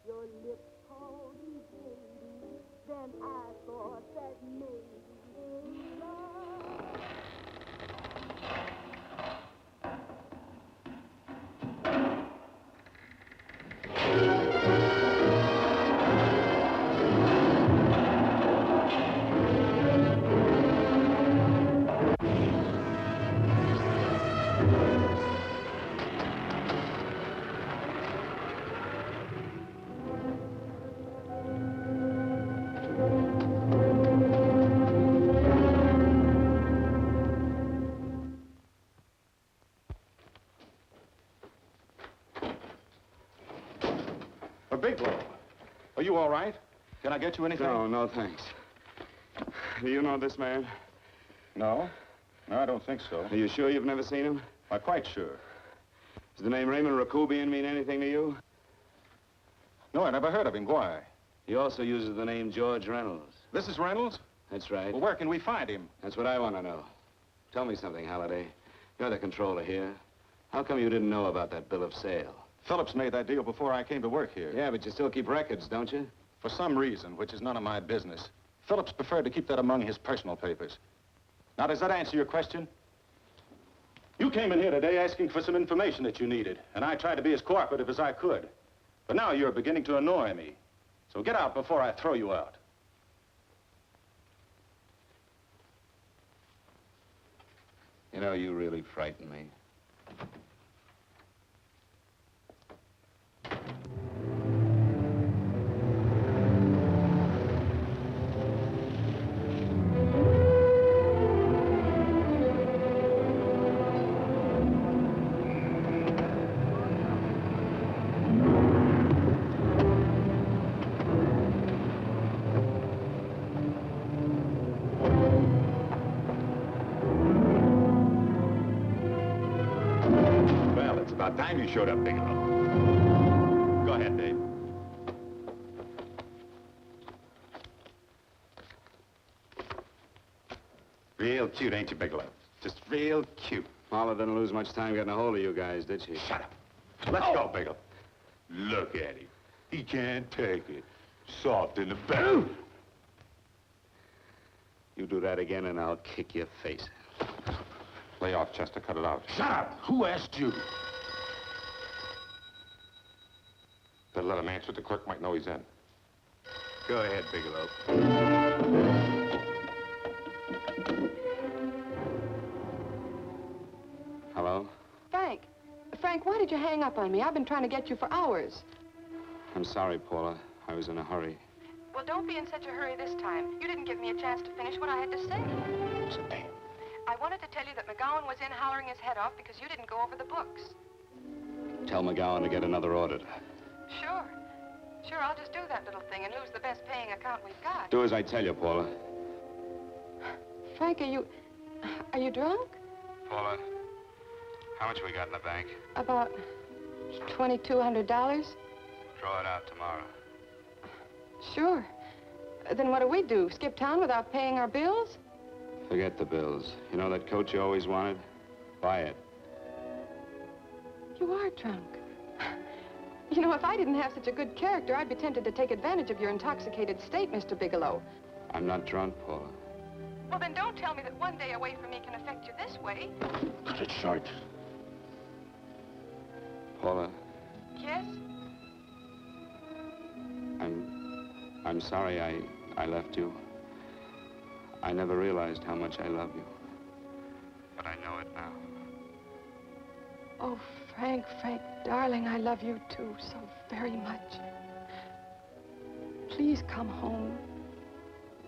Your lips called me baby, then I thought that maybe love. Bigelow, are you all right? Can I get you anything? No, thanks. Do you know this man? No. No, I don't think so. Are you sure you've never seen him? I'm quite sure. Does the name Raymond Rakubian mean anything to you? No, I never heard of him. Why? He also uses the name George Reynolds. This is Reynolds? That's right. Well, where can we find him? That's what I want to know. Tell me something, Halliday. You're the controller here. How come you didn't know about that bill of sale? Phillips made that deal before I came to work here. Yeah, but you still keep records, don't you? For some reason, which is none of my business, Phillips preferred to keep that among his personal papers. Now, does that answer your question? You came in here today asking for some information that you needed, and I tried to be as cooperative as I could. But now you're beginning to annoy me. So get out before I throw you out. You know, you really frighten me. about time you showed up, Bigelow. Go ahead, Dave. Real cute, ain't you, Bigelow? Just real cute. Marla didn't lose much time getting a hold of you guys, did she? Shut up. Let's go, Bigelow. Look at him. He can't take it. Soft in the back. You do that again and I'll kick your face. Lay off, Chester. Cut it out. Shut up! Who asked you? Better let him answer. The clerk might know he's in. Go ahead, Bigelow. Hello? Frank. Frank, why did you hang up on me? I've been trying to get you for hours. I'm sorry, Paula. I was in a hurry. Well, don't be in such a hurry this time. You didn't give me a chance to finish what I had to say. What's the name? I wanted to tell you that McGowan was in hollering his head off because you didn't go over the books. Tell McGowan to get another auditor. Sure. Sure, I'll just do that little thing and lose the best paying account we've got. Do as I tell you, Paula. Frank, are you drunk? Paula, how much we got in the bank? About $2,200. Draw it out tomorrow. Sure. Then what do? Skip town without paying our bills? Forget the bills. You know that coat you always wanted? Buy it. You are drunk. You know, if I didn't have such a good character, I'd be tempted to take advantage of your intoxicated state, Mr. Bigelow. I'm not drunk, Paula. Well, then don't tell me that one day away from me can affect you this way. Cut it short. Paula, Yes? I'm sorry I left you. I never realized how much I love you. But I know it now. Oh, Frank, darling, I love you too so very much. Please come home.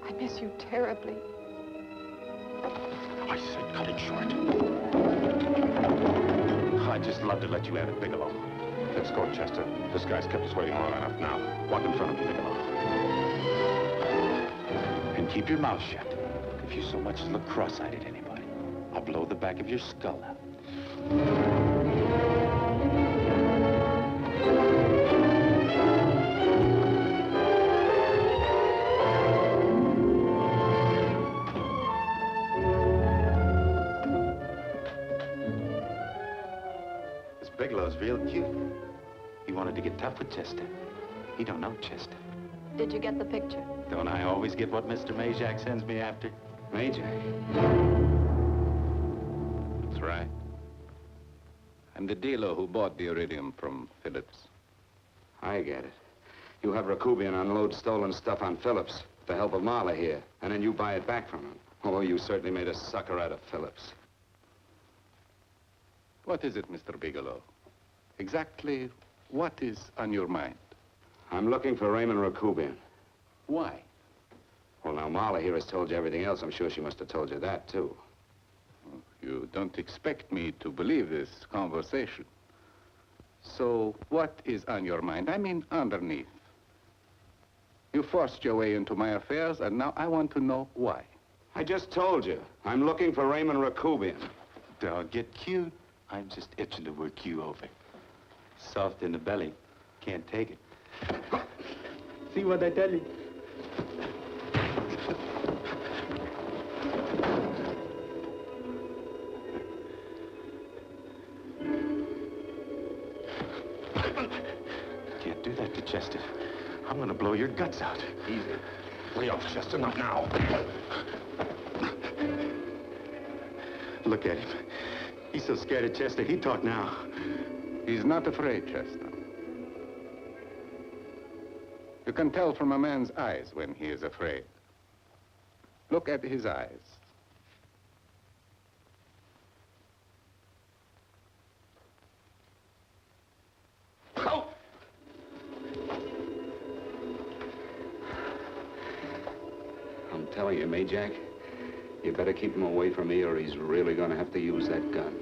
I miss you terribly. I said cut it short. I'd just love to let you have it, Bigelow. Let's go, Chester. This guy's kept us waiting long enough now. Walk in front of me, Bigelow. And keep your mouth shut. If you so much as look cross-eyed at anybody, I'll blow the back of your skull out. This Bigelow's real cute. He wanted to get tough with Chester. He don't know Chester. Did you get the picture? Don't I always get what Mr. Majak sends me after? Majak? That's right. I'm the dealer who bought the iridium from Phillips. I get it. You have Rakubian unload stolen stuff on Phillips with the help of Marla here, and then you buy it back from him. Oh, you certainly made a sucker out of Phillips. What is it, Mr. Bigelow? Exactly what is on your mind? I'm looking for Raymond Rakubian. Why? Well, now, Marla here has told you everything else. I'm sure she must have told you that, too. You don't expect me to believe this conversation. So, what is on your mind? I mean, underneath. You forced your way into my affairs, and now I want to know why. I just told you. I'm looking for Raymond Rakubian. Don't get cute. I'm just itching to work you over. Soft in the belly. Can't take it. See what I tell you? Can't do that to Chester. I'm gonna blow your guts out. Easy. Lay off, Chester, not now. Look at him. He's so scared of Chester, he'd talk now. He's not afraid, Chester. You can tell from a man's eyes when he is afraid. Look at his eyes. Oh! I'm telling you, Majak, you better keep him away from me or he's really gonna have to use that gun.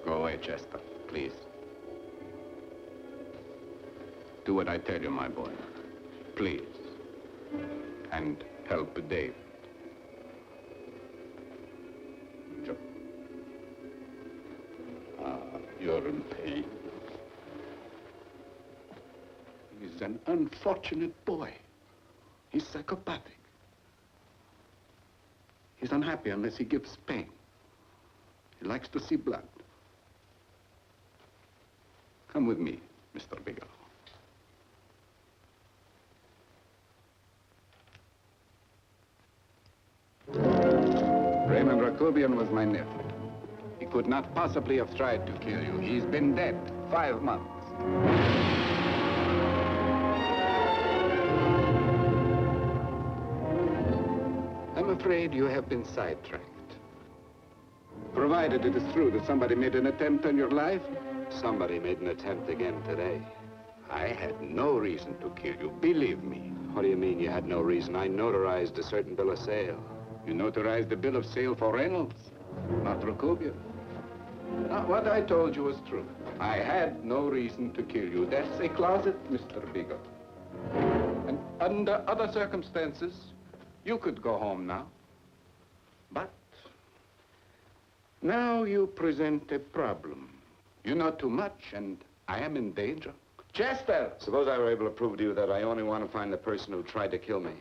Go away, Chester, please. Do what I tell you, my boy. Please. And help Dave. Joe. is an unfortunate boy. He's psychopathic. He's unhappy unless he gives pain. He likes to see blood. Come with me, Mr. Bigelow. Raymond Rakubian was my nephew. He could not possibly have tried to kill you. He's been dead 5 months. I'm afraid you have been sidetracked. Provided it is true that somebody made an attempt on your life. Somebody made an attempt again today. I had no reason to kill you, believe me. What do you mean you had no reason? I notarized a certain bill of sale. You notarized the bill of sale for Reynolds, not Rakubian. Now, what I told you was true. I had no reason to kill you. That's a closet, Mr. Bigelow. And under other circumstances, you could go home now. But now you present a problem. You know too much, and I am in danger. Chester! Suppose I were able to prove to you that I only want to find the person who tried to kill me,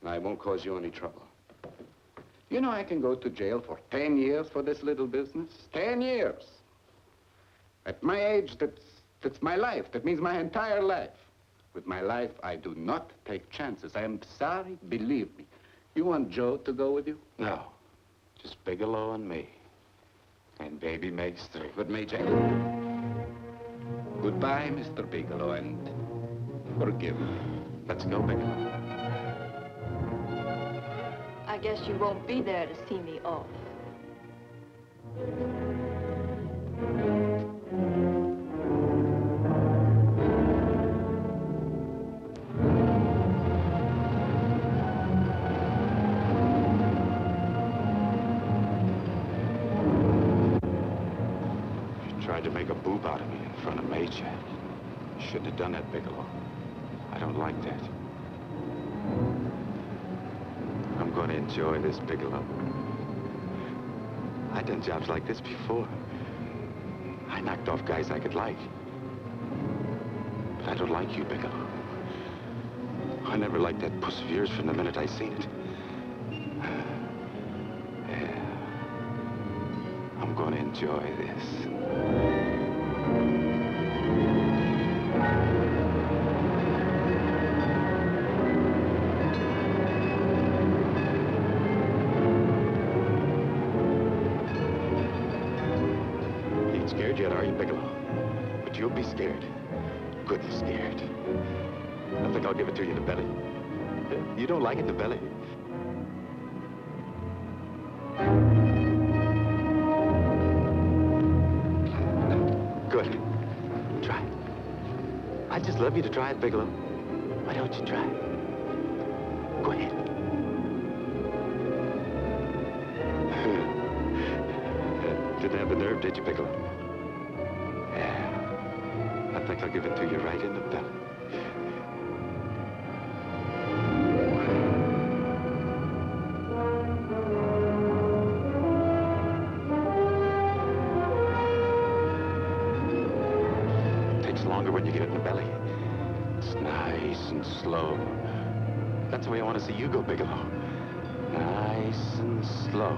and I won't cause you any trouble. You know, I can go to jail for 10 years for this little business. 10 years. At my age, that's my life. That means my entire life. With my life, I do not take chances. I am sorry, believe me. You want Joe to go with you? No. Just Bigelow and me. And baby makes 3. But Major... Goodbye, Mr. Bigelow, and forgive me. Let's go, Bigelow. I guess you won't be there to see me off. You tried to make a boob out of me in front of Major. You shouldn't have done that, Bigelow. I don't like that. I'm going to enjoy this, Bigelow. I've done jobs like this before. I knocked off guys I could like. But I don't like you, Bigelow. I never liked that puss of yours from the minute I seen it. Yeah. I'm going to enjoy this. Yet, are you, Bigelow? But you'll be scared. Good scared. I think I'll give it to you in the belly. You don't like it in the belly? Good. Try it. I'd just love you to try it, Bigelow. Why don't you try it? Go ahead. Didn't have the nerve, did you, Bigelow? I think I'll give it to you right in the belly. It takes longer when you get it in the belly. It's nice and slow. That's the way I want to see you go, Bigelow. Nice and slow.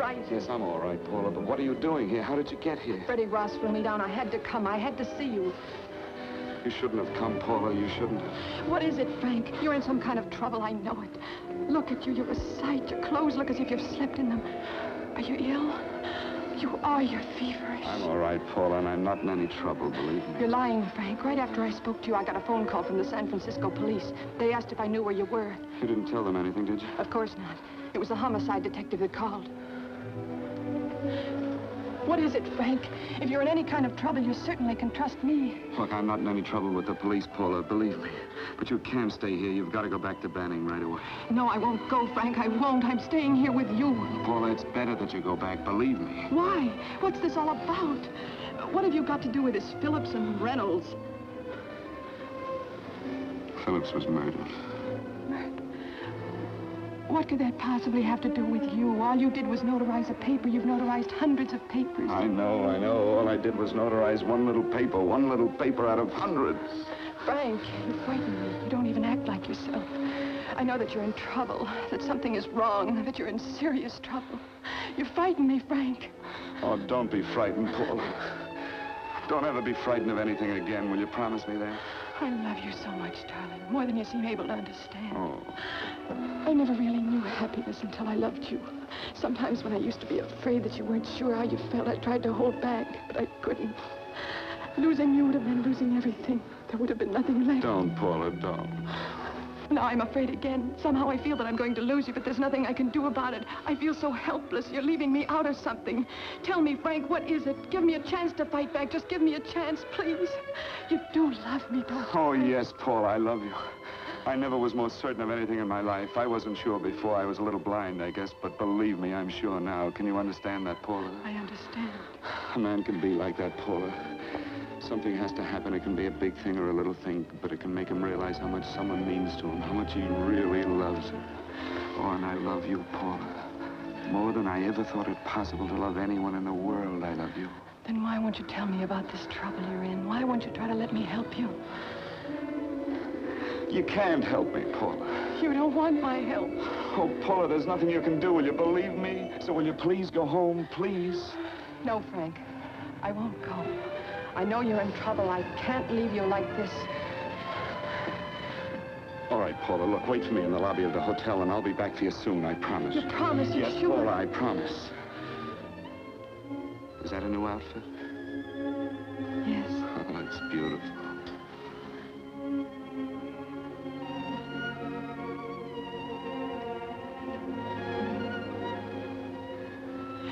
right. Yes, I'm all right, Paula, but what are you doing here? How did you get here? Freddie Ross flew me down. I had to come. I had to see you. You shouldn't have come, Paula. You shouldn't have. What is it, Frank? You're in some kind of trouble. I know it. Look at you. You're a sight. Your clothes look as if you've slept in them. Are you ill? You are. You're feverish. I'm all right, Paula, and I'm not in any trouble, believe me. You're lying, Frank. Right after I spoke to you, I got a phone call from the San Francisco police. They asked if I knew where you were. You didn't tell them anything, did you? Of course not. It was the homicide detective that called. What is it, Frank? If you're in any kind of trouble, you certainly can trust me. Look, I'm not in any trouble with the police, Paula, believe me. But you can't stay here. You've got to go back to Banning right away. No, I won't go, Frank. I won't. I'm staying here with you. Paula, it's better that you go back, believe me. Why? What's this all about? What have you got to do with this Phillips and Reynolds? Phillips was murdered. What could that possibly have to do with you? All you did was notarize a paper. You've notarized hundreds of papers. I know. All I did was notarize one little paper out of hundreds. Frank, you frighten me. You don't even act like yourself. I know that you're in trouble, that something is wrong, that you're in serious trouble. You frighten me, Frank. Oh, don't be frightened, Paula. Don't ever be frightened of anything again. Will you promise me that? I love you so much, darling, more than you seem able to understand. Oh. I never really knew happiness until I loved you. Sometimes when I used to be afraid that you weren't sure how you felt, I tried to hold back, but I couldn't. Losing you would have been losing everything. There would have been nothing left. Don't, Paula, don't. Now I'm afraid again. Somehow I feel that I'm going to lose you, but there's nothing I can do about it. I feel so helpless. You're leaving me out of something. Tell me, Frank, what is it? Give me a chance to fight back. Just give me a chance, please. You do love me, don't you? Oh, yes, Paula, I love you. I never was more certain of anything in my life. I wasn't sure before. I was a little blind, I guess, but believe me, I'm sure now. Can you understand that, Paula? I understand. A man can be like that, Paula. Something has to happen. It can be a big thing or a little thing, but it can make him realize how much someone means to him, how much he really loves her. Oh, and I love you, Paula. More than I ever thought it possible to love anyone in the world, I love you. Then why won't you tell me about this trouble you're in? Why won't you try to let me help you? You can't help me, Paula. You don't want my help. Oh, Paula, there's nothing you can do. Will you believe me? So will you please go home, please? No, Frank. I won't go. I know you're in trouble. I can't leave you like this. All right, Paula, look, wait for me in the lobby of the hotel, and I'll be back for you soon, I promise. You promise? You're yes, sure? Paula, I promise. Is that a new outfit? Yes. Oh, it's beautiful.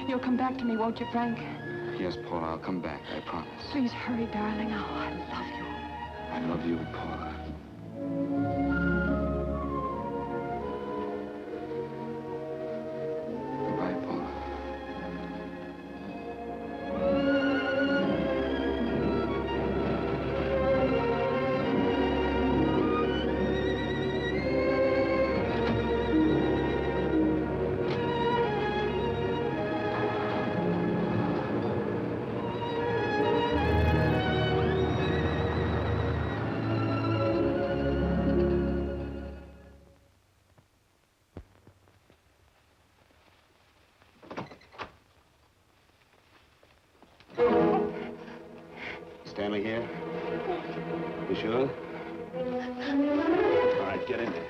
You'll come back to me, won't you, Frank? Yes, Paula, I'll come back, I promise. Please hurry, darling. Oh, I love you. I love you, Paula. Goodbye, Paula. Stanley here? You sure? All right, get in there.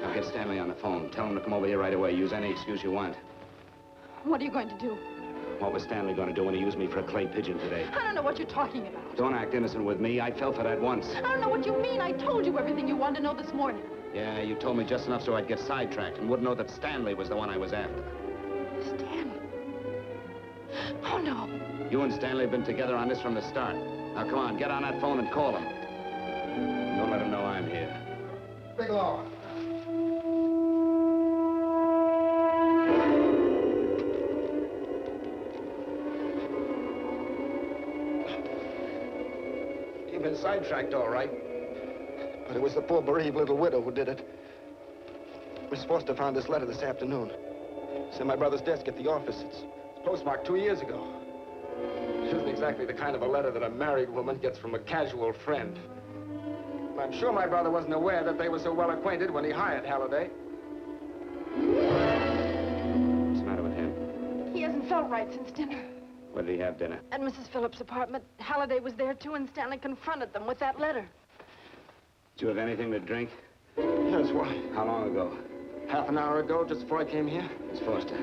Now get Stanley on the phone. Tell him to come over here right away. Use any excuse you want. What are you going to do? What was Stanley going to do when he used me for a clay pigeon today? I don't know what you're talking about. Don't act innocent with me. I fell for that once. I don't know what you mean. I told you everything you wanted to know this morning. Yeah, you told me just enough so I'd get sidetracked and wouldn't know that Stanley was the one I was after. Stanley? Oh, no. You and Stanley have been together on this from the start. Now, come on, get on that phone and call him. Don't let him know I'm here. Bigelow. You've been sidetracked, all right. But it was the poor bereaved little widow who did it. Miss Foster found this letter this afternoon. It's in my brother's desk at the office. It's postmarked 2 years ago. It isn't exactly the kind of a letter that a married woman gets from a casual friend. I'm sure my brother wasn't aware that they were so well acquainted when he hired Halliday. What's the matter? felt right since dinner. Where did he have dinner? At Mrs. Phillips' apartment. Halliday was there, too, and Stanley confronted them with that letter. Did you have anything to drink? Yes, why? How long ago? Half an hour ago, just before I came here. Miss Foster,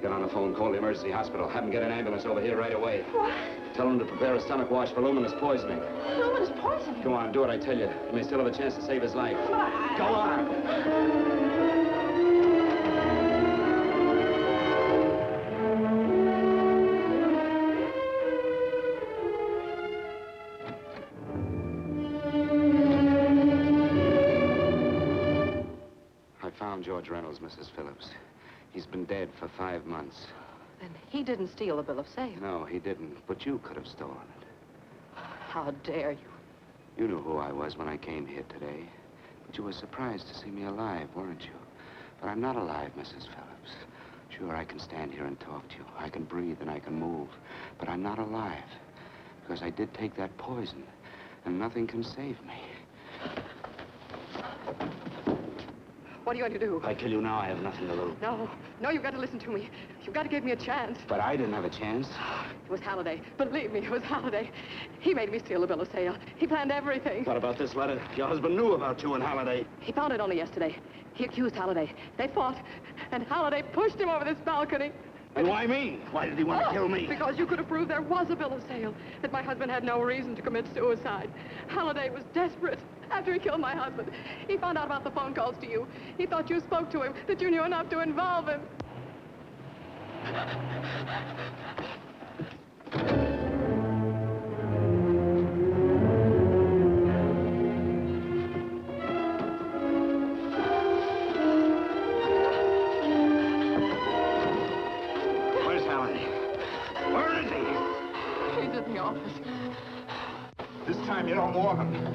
get on the phone, call the emergency hospital. Have them get an ambulance over here right away. What? Tell them to prepare a stomach wash for luminous poisoning. Luminous poisoning? Go on, do what I tell you. You may still have a chance to save his life. Go on. George Reynolds, Mrs. Phillips. He's been dead for 5 months. Then he didn't steal the bill of sale. No, he didn't. But you could have stolen it. How dare you? You knew who I was when I came here today. But you were surprised to see me alive, weren't you? But I'm not alive, Mrs. Phillips. Sure, I can stand here and talk to you. I can breathe and I can move. But I'm not alive. Because I did take that poison. And nothing can save me. What are you going to do? If I kill you now, I have nothing to lose. No, you've got to listen to me. You've got to give me a chance. But I didn't have a chance. It was Halliday. Believe me, it was Halliday. He made me steal the bill of sale. He planned everything. What about this letter? Your husband knew about you and Halliday. He found it only yesterday. He accused Halliday. They fought, and Halliday pushed him over this balcony. And why me? Why did he want to kill me? Because you could have proved there was a bill of sale, that my husband had no reason to commit suicide. Halliday was desperate. After he killed my husband, he found out about the phone calls to you. He thought you spoke to him, that you knew enough to involve him. Where's Halliday? Where is he? He's in the office. This time you don't want him.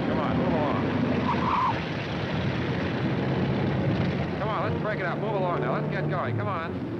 Come on, move along. Come on, let's break it up. Move along now. Let's get going. Come on.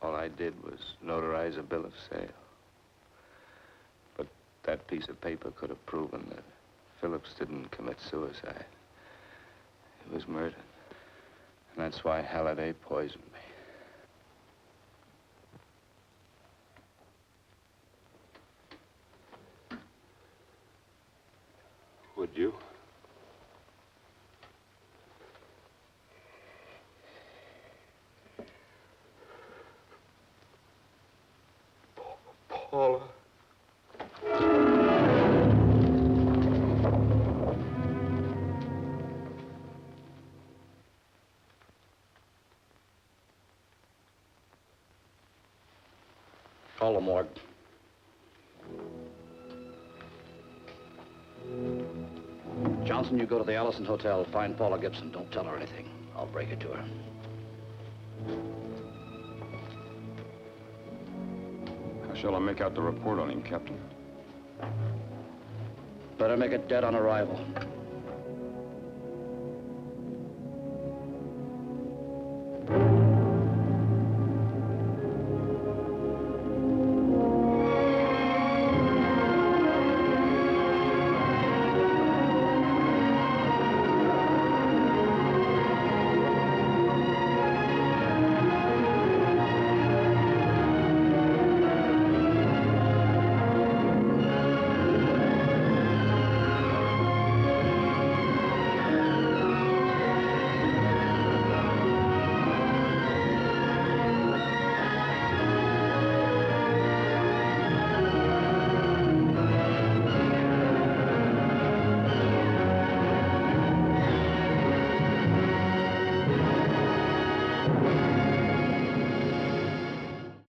All I did was notarize a bill of sale. But that piece of paper could have proven that Phillips didn't commit suicide. He was murdered. And that's why Halliday poisoned me. Would you? Paula. Call the morgue. Johnson, you go to the Allison Hotel, find Paula Gibson. Don't tell her anything. I'll break it to her. How shall I make out the report on him, Captain? Better make it dead on arrival.